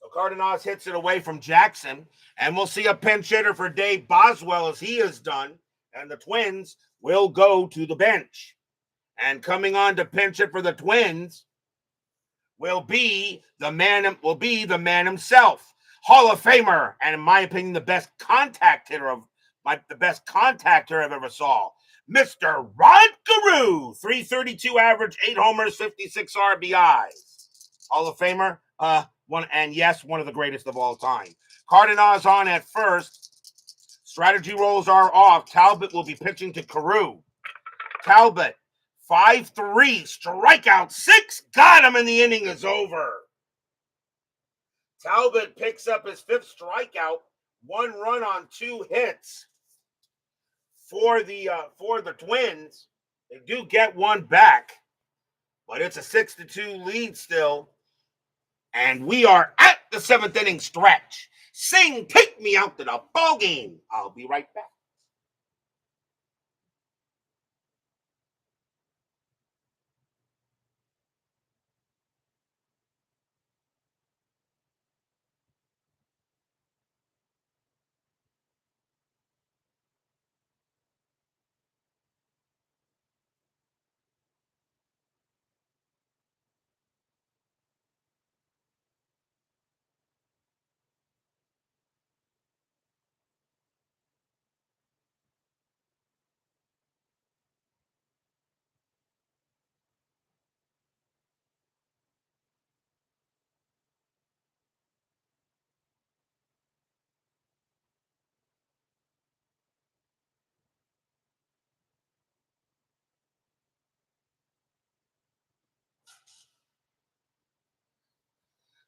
So Cardenas hits it away from Jackson, and we'll see a pinch hitter for Dave Boswell as he is done, and the Twins will go to the bench. And coming on to pinch it for the Twins will be the man himself, Hall of Famer, and in my opinion, the best contact hitter I've ever saw, Mr. Rod Carew, 332 average, 8 homers, 56 RBIs. Hall of Famer, one of the greatest of all time. Cardenas on at first. Strategy rolls are off. Talbot will be pitching to Carew. Talbot, 5-3, strikeout 6. Got him, and the inning is over. Talbot picks up his 5th strikeout. 1 run on 2 hits for the Twins. They do get 1 back, but it's a 6-2 lead still. And we are at the 7th inning stretch. Sing, take me out to the ball game. I'll be right back.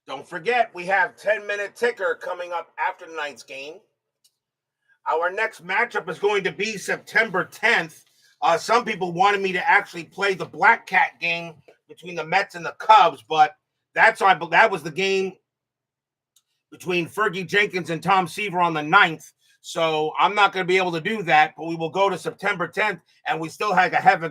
Don't forget, we have 10-minute ticker coming up after tonight's game. Our next matchup is going to be September 10th. Some people wanted me to actually play the Black Cat game between the Mets and the Cubs, but that was the game between Fergie Jenkins and Tom Seaver on the 9th. So I'm not going to be able to do that, but we will go to September 10th, and we still have a heck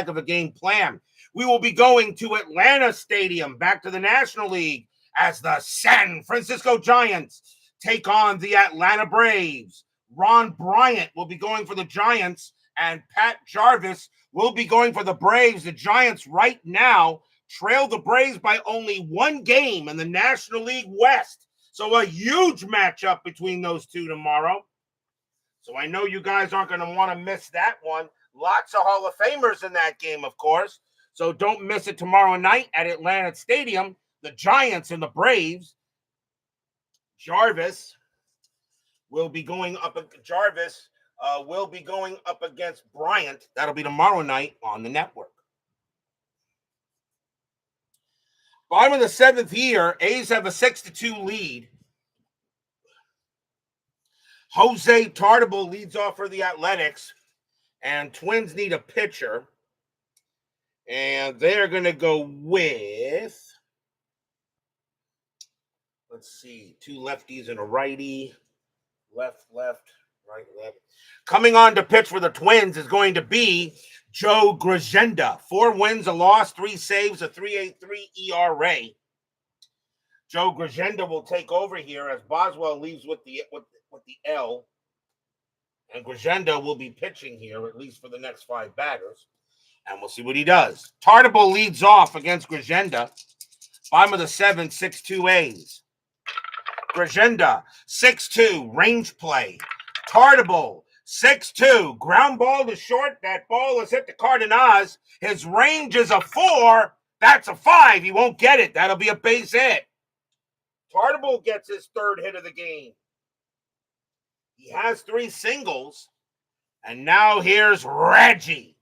of a game plan. We will be going to Atlanta Stadium, back to the National League, as the San Francisco Giants take on the Atlanta Braves. Ron Bryant will be going for the Giants, and Pat Jarvis will be going for the Braves. The Giants right now trail the Braves by only one game in the National League West. So a huge matchup between those two tomorrow. So I know you guys aren't going to want to miss that one. Lots of Hall of Famers in that game, of course. So don't miss it tomorrow night at Atlanta Stadium. The Giants and the Braves. Jarvis will be going up against Bryant. That'll be tomorrow night on the network. Bottom of the 7th year, A's have a 6-2 lead. Jose Talbot leads off for the Athletics, and Twins need a pitcher. And they're going to go with, let's see, two lefties and a righty. Left, right, left. Coming on to pitch for the Twins is going to be Joe Grishenda. 4 wins, a loss, 3 saves, a 3.83 ERA. Joe Grishenda will take over here as Boswell leaves with the L. And Grishenda will be pitching here, at least for the next 5 batters. And we'll see what he does. Talbot leads off against Grishenda. Bottom of the 7th, 6-2 A's. Grishenda, 6-2, range play. Talbot, 6-2, ground ball to short. That ball is hit to Cardenas. His range is a 4. That's a 5. He won't get it. That'll be a base hit. Talbot gets his 3rd hit of the game. He has 3 singles. And now here's Reggie.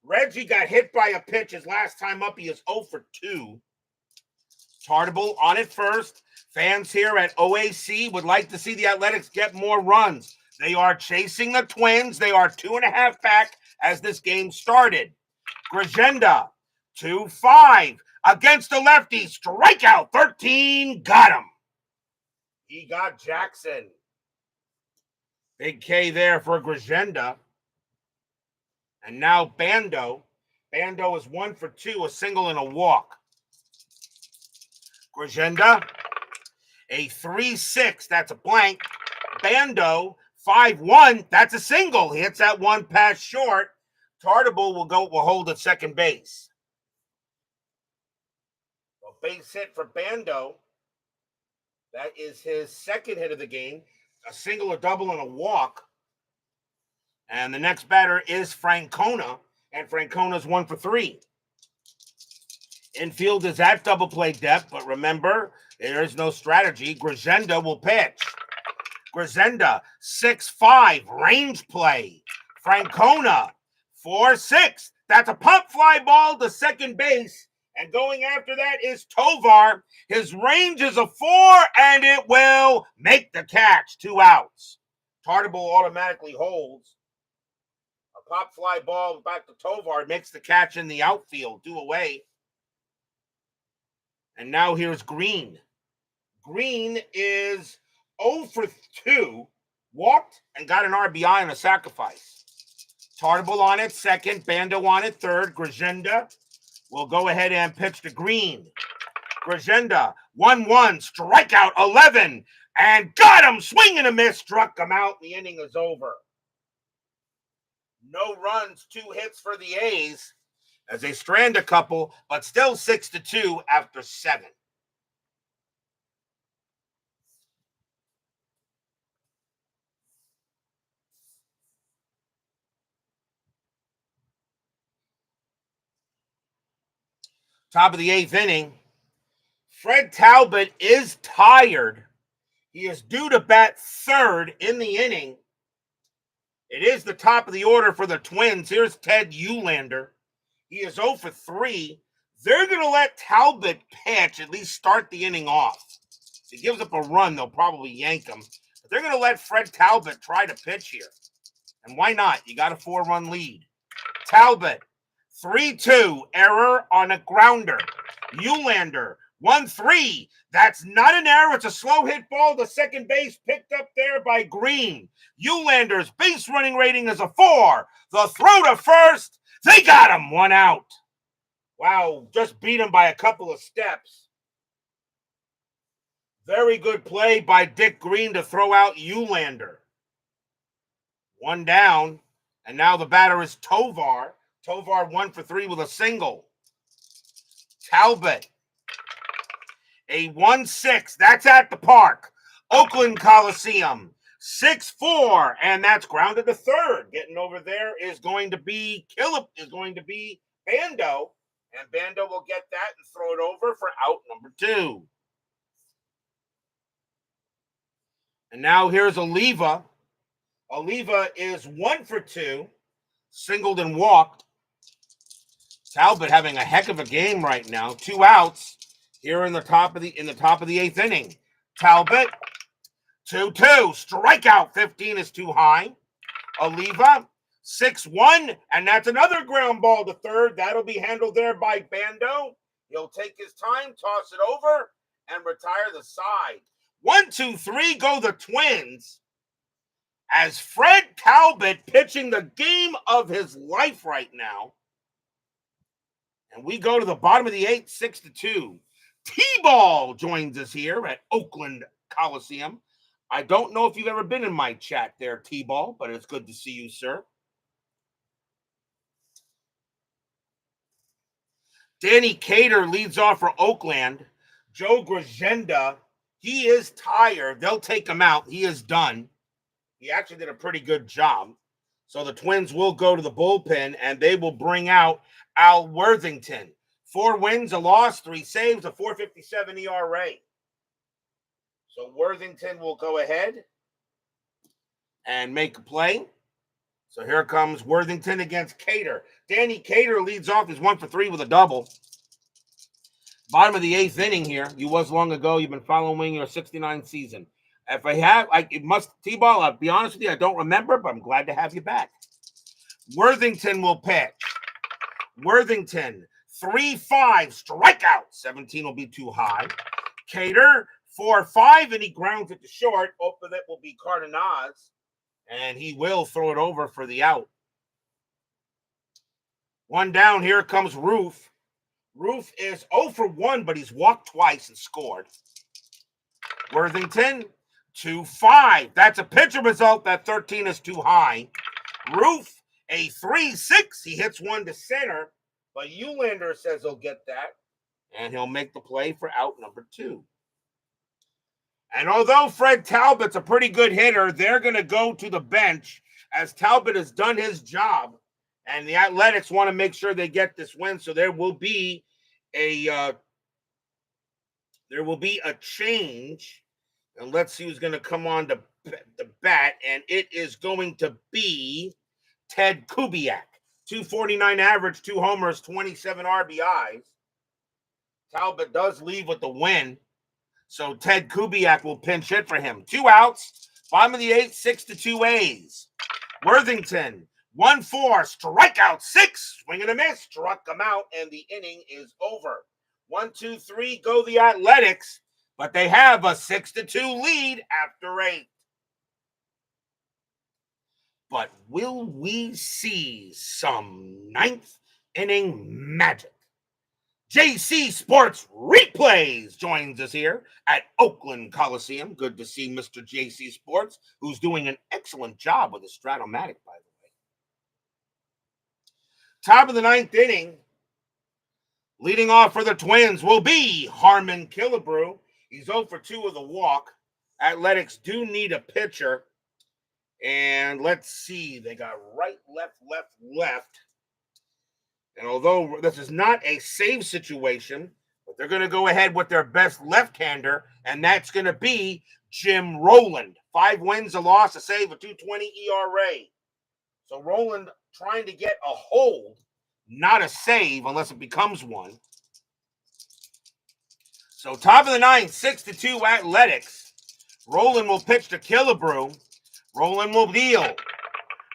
Reggie got hit by a pitch. His last time up, he is 0 for 2. Talbot on it first. Fans here at OAC would like to see the Athletics get more runs. They are chasing the Twins. They are 2.5 back as this game started. Grishenda, 2-5 against the lefty. Strikeout 13. Got him. He got Jackson. Big K there for Grishenda. And now Bando. Bando is 1 for 2, a single and a walk. Grishenda, a 3-6. That's a blank. Bando, 5-1. That's a single. He hits that one pass short. Talbot will hold at second base. A base hit for Bando. That is his 2nd hit of the game. A single, a double, and a walk. And the next batter is Francona. And Francona's 1 for 3. Infield is at double play depth, but remember, there is no strategy. Grishenda will pitch. Grishenda, 6-5, range play. Francona, 4-6. That's a pump fly ball to second base. And going after that is Tovar. His range is a 4, and it will make the catch. 2 outs. Talbot automatically holds. A pop fly ball back to Tovar makes the catch in the outfield. 2 away. And now here's Green. Green is 0 for 2, walked and got an RBI on a sacrifice. Talbot on it, 2nd. Bando on it, 3rd. Grishenda will go ahead and pitch to Green. Grishenda, 1-1, strikeout 11, and got him. Swing and a miss, struck him out. The inning is over. No runs, 2 hits for the A's, as they strand a couple, but still 6-2 after 7. Top of the 8th inning. Fred Talbot is tired. He is due to bat 3rd in the inning. It is the top of the order for the Twins. Here's Ted Eulander. He is 0 for 3. They're going to let Talbot pitch, at least start the inning off. If he gives up a run, they'll probably yank him. But they're going to let Fred Talbot try to pitch here. And why not? You got a 4-run lead. Talbot, 3-2, error on a grounder. Eulander, 1-3. That's not an error. It's a slow hit ball to second base, picked up there by Green. Eulander's base running rating is a 4. The throw to first. They got him. 1 out. Wow, just beat him by a couple of steps. Very good play by Dick Green to throw out Eulander. 1 down, and now the batter is Tovar. Tovar 1 for 3 with a single. Talbot, a 1-6. That's at the park. Oakland Coliseum, 6-4, and that's grounded to third. Getting over there is going to be Bando, and Bando will get that and throw it over for out number 2. And now here's Oliva. Oliva is 1 for 2, singled and walked. Talbot having a heck of a game right now. 2 outs here in the top of the 8th inning. Talbot, 2-2, strikeout 15 is too high. Oliva, 6-1, and that's another ground ball to third. That'll be handled there by Bando. He'll take his time, toss it over, and retire the side. 1-2-3 go the Twins. As Fred Talbot pitching the game of his life right now. And we go to the bottom of the 8th, 6-2. T-Ball joins us here at Oakland Coliseum. I don't know if you've ever been in my chat there, T-Ball, but it's good to see you, sir. Danny Cater leads off for Oakland. Joe Gragenda, he is tired. They'll take him out. He is done. He actually did a pretty good job. So the Twins will go to the bullpen, and they will bring out Al Worthington. 4 wins, a loss, 3 saves, a 4.57 ERA. So Worthington will go ahead and make a play. So here comes Worthington against Cater. Danny Cater leads off. He's 1 for 3 with a double. Bottom of the 8th inning here. You was long ago. You've been following your 69 season. If I have, T-Ball, I'll be honest with you, I don't remember, but I'm glad to have you back. Worthington will pitch. Worthington, 3-5, strikeout. 17 will be too high. Cater, 4-5, and he grounds it to short. Open it will be Cardenas, and he will throw it over for the out. 1 down, here comes Roof. Roof is 0 for 1, but he's walked twice and scored. Worthington, 2-5. That's a pitcher result. That 13 is too high. Roof, a 3-6. He hits 1 to center, but Eulander says he'll get that, and he'll make the play for out number 2. And although Fred Talbot's a pretty good hitter, they're going to go to the bench as Talbot has done his job, and the Athletics want to make sure they get this win, so there will be a change. And let's see who's going to come on the bat. And it is going to be Ted Kubiak. 249 average, 2 homers, 27 RBIs. Talbot does leave with the win. So Ted Kubiak will pinch hit for him. 2 outs. Bottom of the 8th, 6-2 A's. Worthington, 1-4, strikeout 6. Swing and a miss. Struck him out, and the inning is over. 1-2-3 go the Athletics. But they have a 6-2 lead after 8. But will we see some 9th inning magic? JC Sports Replays joins us here at Oakland Coliseum. Good to see Mr. JC Sports, who's doing an excellent job with the Stratomatic, by the way. Top of the 9th inning, leading off for the Twins will be Harmon Killebrew. He's 0 for 2 with a walk. Athletics do need a pitcher. And let's see. They got right, left. And although this is not a save situation, but they're going to go ahead with their best left-hander, and that's going to be Jim Rowland. 5 wins, a loss, a save, a 2.20 ERA. So Rowland trying to get a hold, not a save unless it becomes one. So top of the ninth, 6-2 Athletics. Roland will pitch to Killebrew. Roland will deal.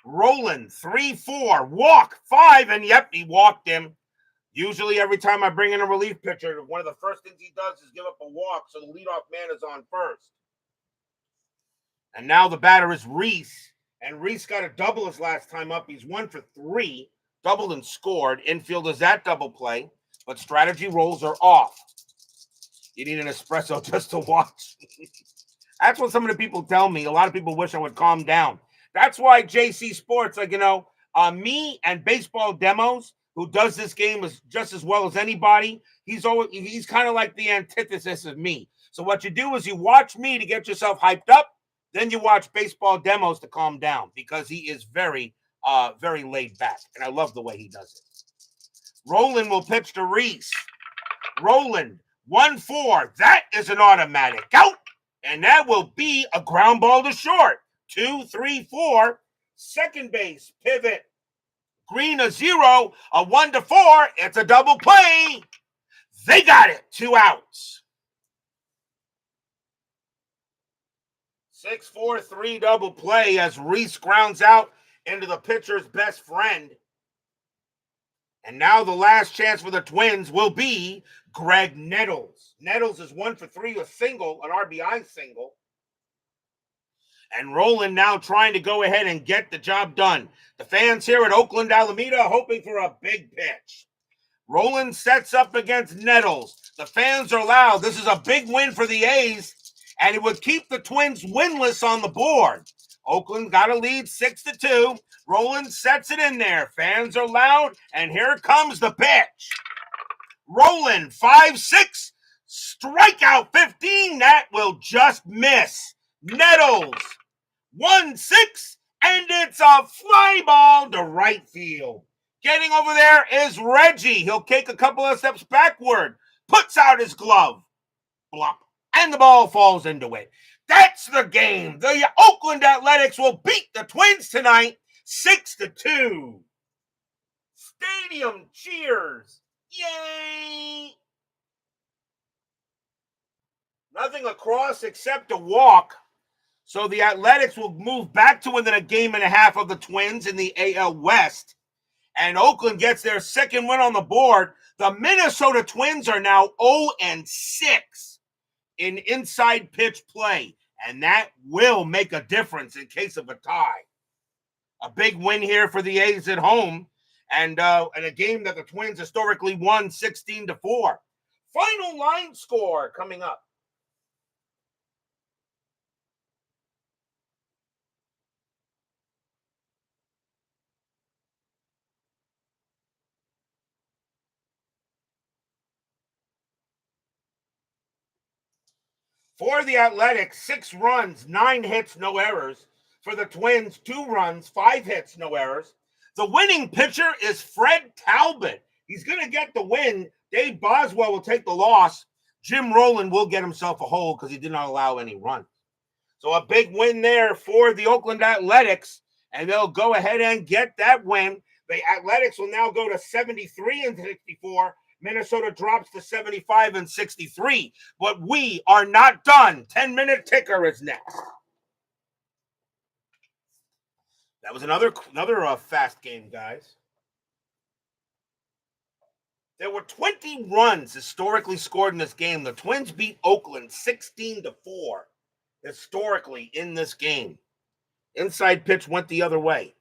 Roland, 3-4, walk, 5, and yep, he walked him. Usually every time I bring in a relief pitcher, one of the first things he does is give up a walk, so the leadoff man is on first. And now the batter is Reese, and Reese got a double his last time up. He's 1 for 3, doubled and scored. Infield is that double play, but strategy rolls are off. You need an espresso just to watch. That's what some of the people tell me. A lot of people wish I would calm down. That's why JC Sports, me and Baseball Demos, who does this game just as well as anybody, he's kind of like the antithesis of me. So what you do is you watch me to get yourself hyped up, then you watch Baseball Demos to calm down, because he is very, very laid back, and I love the way he does it. Roland will pitch to Reese. Roland, 1-4. That is an automatic out, and that will be a ground ball to short. 2-3-4. Second base, pivot. Green, a 0, a 1-4. It's a double play. They got it. 2 outs. 6-4-3 double play as Reese grounds out into the pitcher's best friend. And now the last chance for the Twins will be Greg Nettles. Nettles is 1 for 3, a single, an RBI single. And Roland now trying to go ahead and get the job done. The fans here at Oakland-Alameda hoping for a big pitch. Roland sets up against Nettles. The fans are loud. This is a big win for the A's, and it would keep the Twins winless on the board. Oakland got a lead 6-2. Roland sets it in there. Fans are loud, and here comes the pitch. Roland, 5-6, strikeout 15. That will just miss. Nettles, 1-6, and it's a fly ball to right field. Getting over there is Reggie. He'll take a couple of steps backward, puts out his glove, blop, and the ball falls into it. That's the game. The Oakland Athletics will beat the Twins tonight, 6-2. Stadium cheers. Yay! Nothing across except a walk. So the Athletics will move back to within a game and a half of the Twins in the AL West. And Oakland gets their second win on the board. The Minnesota Twins are now 0-6 in inside pitch play. And that will make a difference in case of a tie. A big win here for the A's at home. And a game that the Twins historically won 16-4. Final line score coming up. For the Athletics, 6 runs, 9 hits, no errors. For the Twins, 2 runs, 5 hits, no errors. The winning pitcher is Fred Talbot. He's going to get the win. Dave Boswell will take the loss. Jim Roland will get himself a hold because he did not allow any runs. So a big win there for the Oakland Athletics, and they'll go ahead and get that win. The Athletics will now go to 73-64. Minnesota drops to 75-63. But we are not done. 10-minute ticker is next. That was another fast game, guys. There were 20 runs historically scored in this game. The Twins beat Oakland 16-4 historically in this game. Inside pitch went the other way.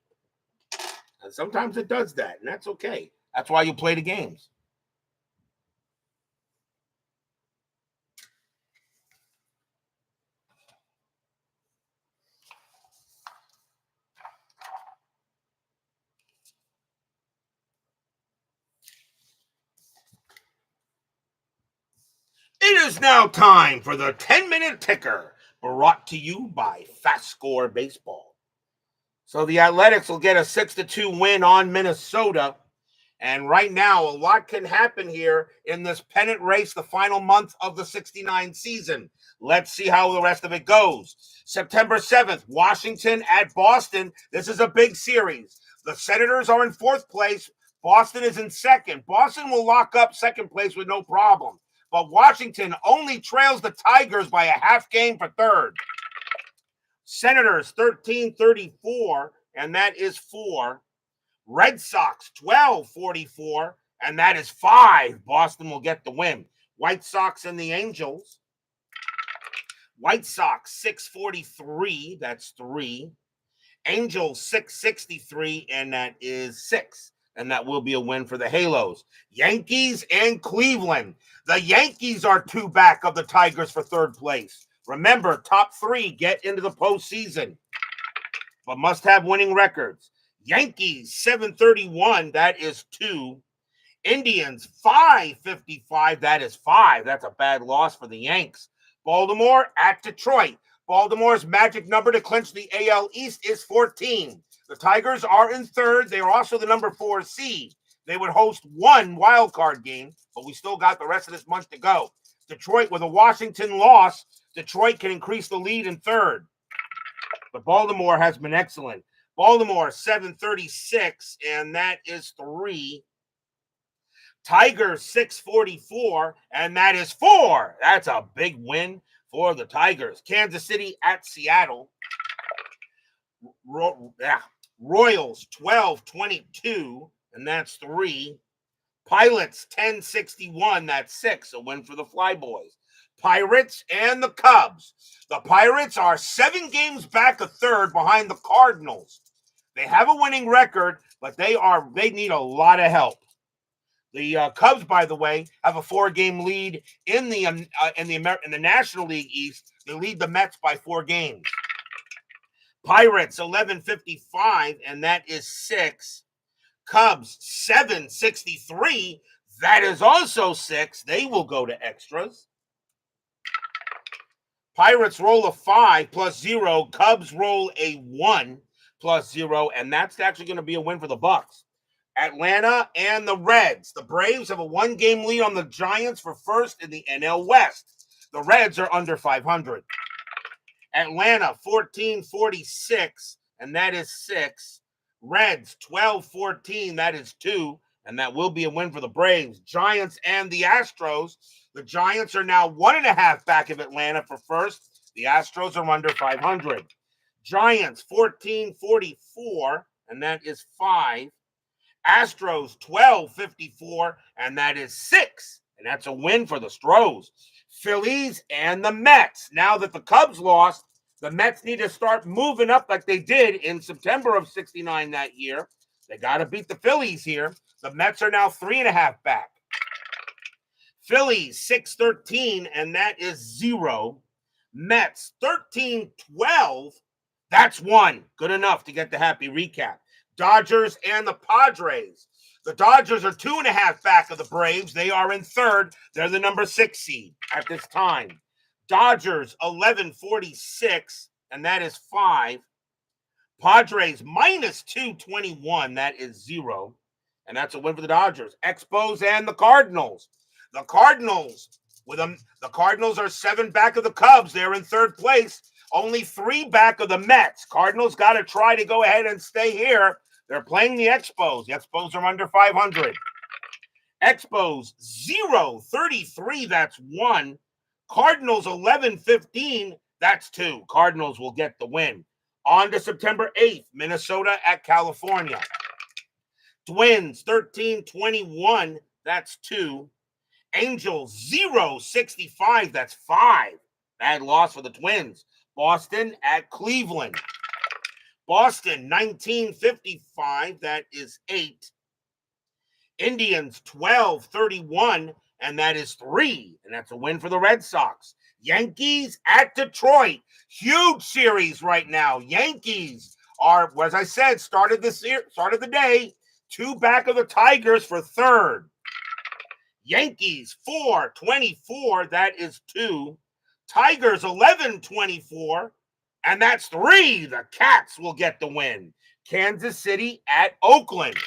And sometimes it does that, and that's okay. That's why you play the games. It is now time for the 10-minute ticker, brought to you by FastScore Baseball. So the Athletics will get a 6-2 win on Minnesota. And right now, a lot can happen here in this pennant race, the final month of the 69 season. Let's see how the rest of it goes. September 7th, Washington at Boston. This is a big series. The Senators are in 4th place. Boston is in 2nd. Boston will lock up 2nd place with no problem. but Washington only trails the Tigers by a half game for third. Senators 13-34, and that is 4. Red Sox 12-44, and that is 5. Boston will get the win. White Sox and the Angels. White Sox 6-43, that's 3. Angels 6-63, and that is 6. And that will be a win for the Halos. Yankees and Cleveland. The Yankees are 2 back of the Tigers for third place. Remember, top 3 get into the postseason, but must have winning records. Yankees 731, that is 2. Indians 555, that is 5. That's a bad loss for the Yanks. Baltimore at Detroit. Baltimore's magic number to clinch the AL East is 14. The Tigers are in third. They are also the number 4 seed. They would host 1 wild card game, but we still got the rest of this month to go. Detroit with a Washington loss. Detroit can increase the lead in third. But Baltimore has been excellent. Baltimore 736, and that is 3. Tigers 644, and that is 4. That's a big win for the Tigers. Kansas City at Seattle. Royals 12-22, and that's 3. Pilots 10-61, that's 6. A win for the Flyboys. Pirates and the Cubs. The Pirates are 7 games back of third behind the Cardinals. They have a winning record, but they need a lot of help. The Cubs, by the way, have a 4-game lead in the National League East. They lead the Mets by 4 games. Pirates 11-55, and that is 6. Cubs 7-63, that is also 6. They will go to extras. Pirates roll a 5 plus 0. Cubs roll a 1 plus 0, and that's actually going to be a win for the Bucks. Atlanta and the Reds. The Braves have a 1-game lead on the Giants for first in the NL West. The Reds are under 500. Atlanta 14-46, and that is 6. Reds 12-14, that is 2, and that will be a win for the Braves. Giants and the Astros. The Giants are now 1.5 back of Atlanta for first. The Astros are under 500. Giants 14-44, and that is 5. Astros 12-54, and that is 6. And that's a win for the Stros. Phillies and the Mets. Now that the Cubs lost, the Mets need to start moving up like they did in September of 69 that year. They got to beat the Phillies here. The Mets are now 3.5 back. Phillies 6-13, and that is 0. Mets 13-12. That's 1. Good enough to get the happy recap. Dodgers and the Padres. The Dodgers are 2.5 back of the Braves. They are in third. They're the number 6 seed at this time. Dodgers 11-46, and that is 5. Padres minus 221, that is 0. And that's a win for the Dodgers. Expos and the Cardinals. The Cardinals are 7 back of the Cubs. They're in third place. Only 3 back of the Mets. Cardinals got to try to go ahead and stay here. They're playing the Expos. The Expos are under 500. Expos 0-33, that's 1. Cardinals 11-15, that's 2. Cardinals will get the win. On to September 8th, Minnesota at California. Twins 13-21, that's 2. Angels 0-65, that's 5. Bad loss for the Twins. Boston at Cleveland. Boston 19-55, that is 8. Indians 12-31, and that is 3. And that's a win for the Red Sox. Yankees at Detroit. Huge series right now. Yankees are, as I said, started the day, 2 back of the Tigers for third. Yankees 4-24, that is 2. Tigers 11-24, and that's 3. The Cats will get the win. Kansas City at Oakland.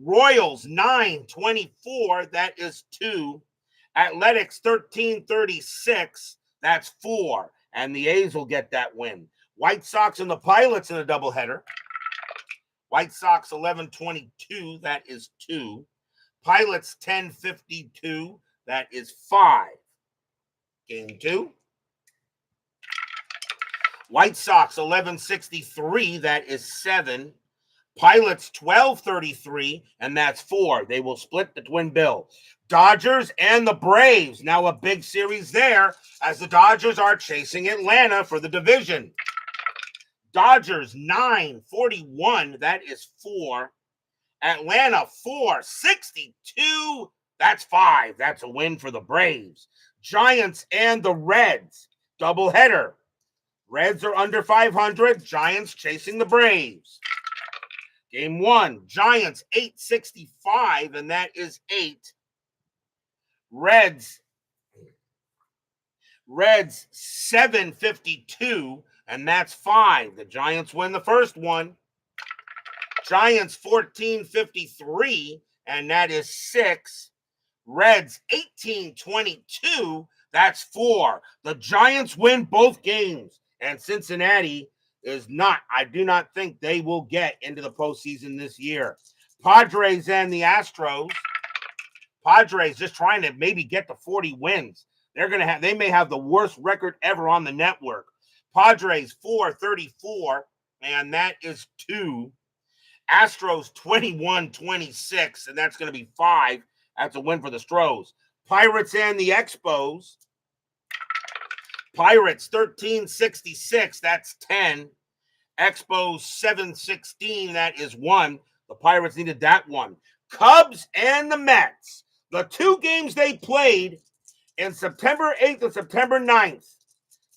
Royals 9-24, that is 2. Athletics 13-36, that's 4. And the A's will get that win. White Sox and the Pilots in a doubleheader. White Sox 11-22, that is 2. Pilots 10-52, That is 5. Game 2. White Sox 1163. That is 7. Pilots 1233, and that's 4. They will split the twin bill. Dodgers and the Braves. Now a big series there as the Dodgers are chasing Atlanta for the division. Dodgers 941. That is 4. Atlanta 462. That's 5. That's a win for the Braves. Giants and the Reds. Doubleheader. Reds are under 500. Giants chasing the Braves. Game 1, Giants 865, and that is 8. Reds 752, and that's 5. The Giants win the first one. Giants 1453, and that is 6. Reds 1822, that's 4. The Giants win both games, and Cincinnati is not. I do not think they will get into the postseason this year. Padres and the Astros. Padres just trying to maybe get to 40 wins. They may have the worst record ever on the network. Padres 434, and that is 2. Astros 21-26, and that's going to be 5. That's a win for the Stros. Pirates and the Expos. Pirates 1366, that's 10. Expos 716, that is 1. The Pirates needed that one. Cubs and the Mets. The 2 games they played in September 8th and September 9th.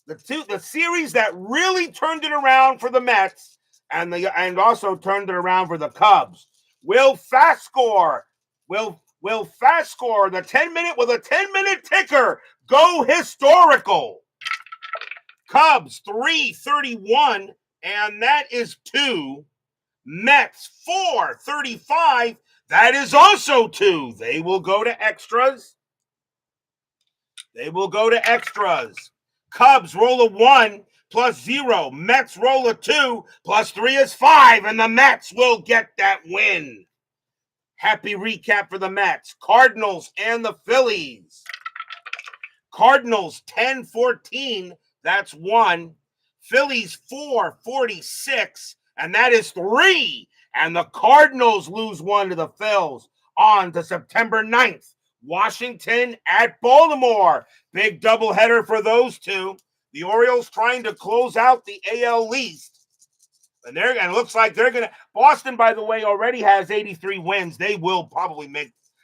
The series that really turned it around for the Mets and also turned it around for the Cubs. Will FastScore the 10-minute with a 10-minute ticker go historical? Cubs 331, and that is 2. Mets 435, that is also 2. They will go to extras. Cubs roll a 1 plus 0. Mets roll a 2 plus 3 is 5, and the Mets will get that win. Happy recap for the Mets. Cardinals and the Phillies. Cardinals 10-14, that's 1. Phillies 446, and that is 3. And the Cardinals lose 1 to the Phils on to September 9th. Washington at Baltimore. Big doubleheader for those two. The Orioles trying to close out the AL East. And it looks like they're going to. Boston, by the way, already has 83 wins. They will probably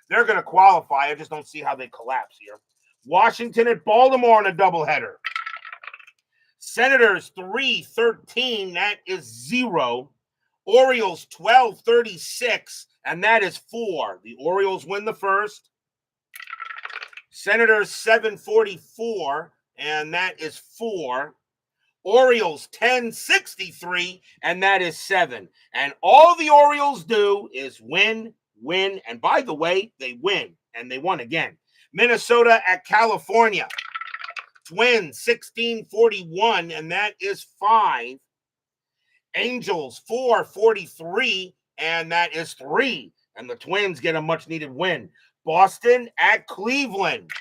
they're going to qualify. I just don't see how they collapse here. Washington at Baltimore in a doubleheader. Senators 313, that is 0. Orioles 1236, and that is 4. The Orioles win the first. Senators 744, and that is 4. Orioles 1063, and that is 7. And all the Orioles do is win, and by the way, they win, and they won again. Minnesota at California. Twins 1641, and that is 5. Angels 443, and that is 3. And the Twins get a much-needed win. Boston at Cleveland.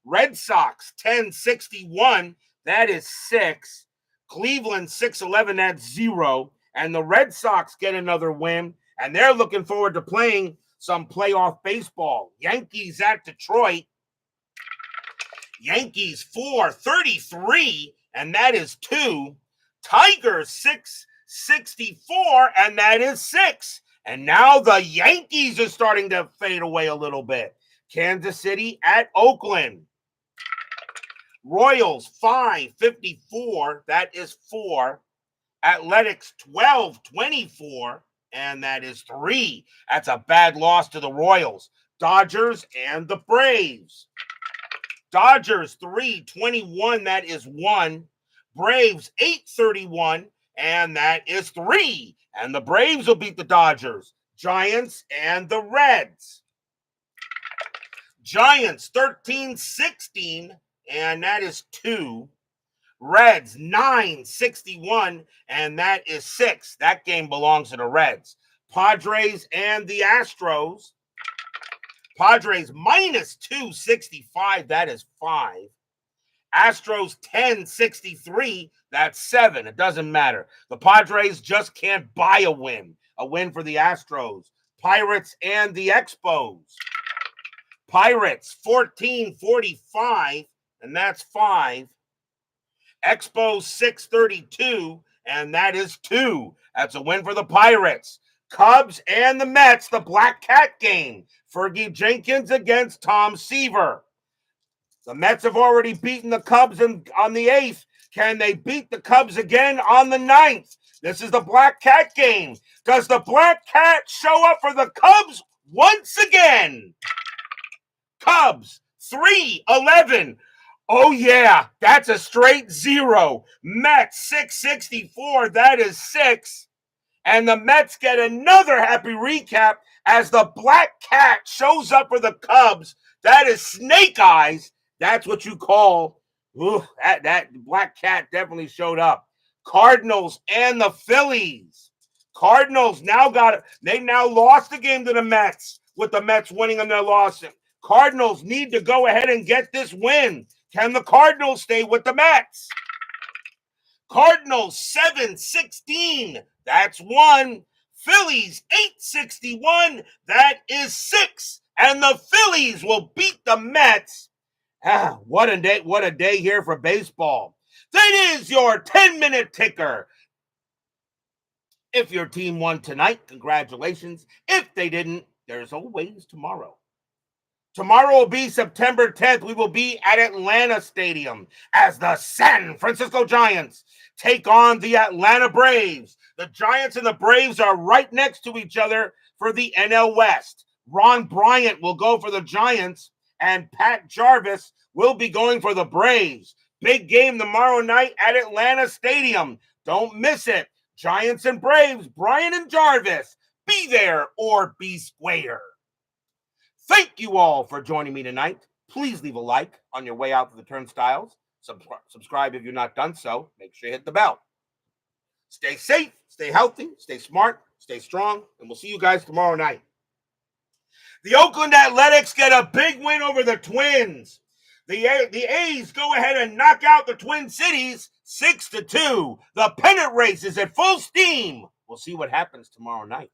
Red Sox 1061, that is 6. Cleveland 611, that's 0. And the Red Sox get another win, and they're looking forward to playing some playoff baseball. Yankees at Detroit. Yankees 433, and that is 2. Tigers 664, and that is 6. And now the Yankees are starting to fade away a little bit. Kansas City at Oakland. Royals 554, that is 4. Athletics 1224, and that is 3. That's a bad loss to the Royals. Dodgers and the Braves. Dodgers 321, that is 1. Braves 831, and that is 3. And the Braves will beat the Dodgers. Giants and the Reds. Giants 1316, and that is 2. Reds 961, and that is 6. That game belongs to the Reds. Padres and the Astros. Padres minus 265. That is 5. Astros 1063. That's 7. It doesn't matter. The Padres just can't buy a win. A win for the Astros. Pirates and the Expos. Pirates 1445, and that's 5. Expos 632, and that is 2. That's a win for the Pirates. Cubs and the Mets, the Black Cat game. Fergie Jenkins against Tom Seaver. The Mets have already beaten the Cubs on the 8th. Can they beat the Cubs again on the 9th? This is the Black Cat game. Does the Black Cat show up for the Cubs once again? Cubs 311. Oh, yeah, that's a straight 0. Mets 664. That is 6. And the Mets get another happy recap as the Black Cat shows up for the Cubs. That is snake eyes. That's what you call. That Black Cat definitely showed up. Cardinals and the Phillies. Cardinals they now lost the game to the Mets, with the Mets winning on their loss. Cardinals need to go ahead and get this win. Can the Cardinals stay with the Mets? Cardinals 716. That's 1. Phillies 861. That is 6. And the Phillies will beat the Mets. What a day here for baseball. That is your 10-minute ticker. If your team won tonight, congratulations. If they didn't, there's always tomorrow. Tomorrow will be September 10th. We will be at Atlanta Stadium as the San Francisco Giants take on the Atlanta Braves. The Giants and the Braves are right next to each other for the NL West. Ron Bryant will go for the Giants, and Pat Jarvis will be going for the Braves. Big game tomorrow night at Atlanta Stadium. Don't miss it. Giants and Braves, Bryant and Jarvis. Be there or be square. Thank you all for joining me tonight. Please leave a like on your way out to the turnstiles. Subscribe if you're not done so. Make sure you hit the bell. Stay safe, stay healthy, stay smart, stay strong, and we'll see you guys tomorrow night. The Oakland Athletics get a big win over the Twins. The A's go ahead and knock out the Twin Cities 6-2. The pennant race is at full steam. We'll see what happens tomorrow night.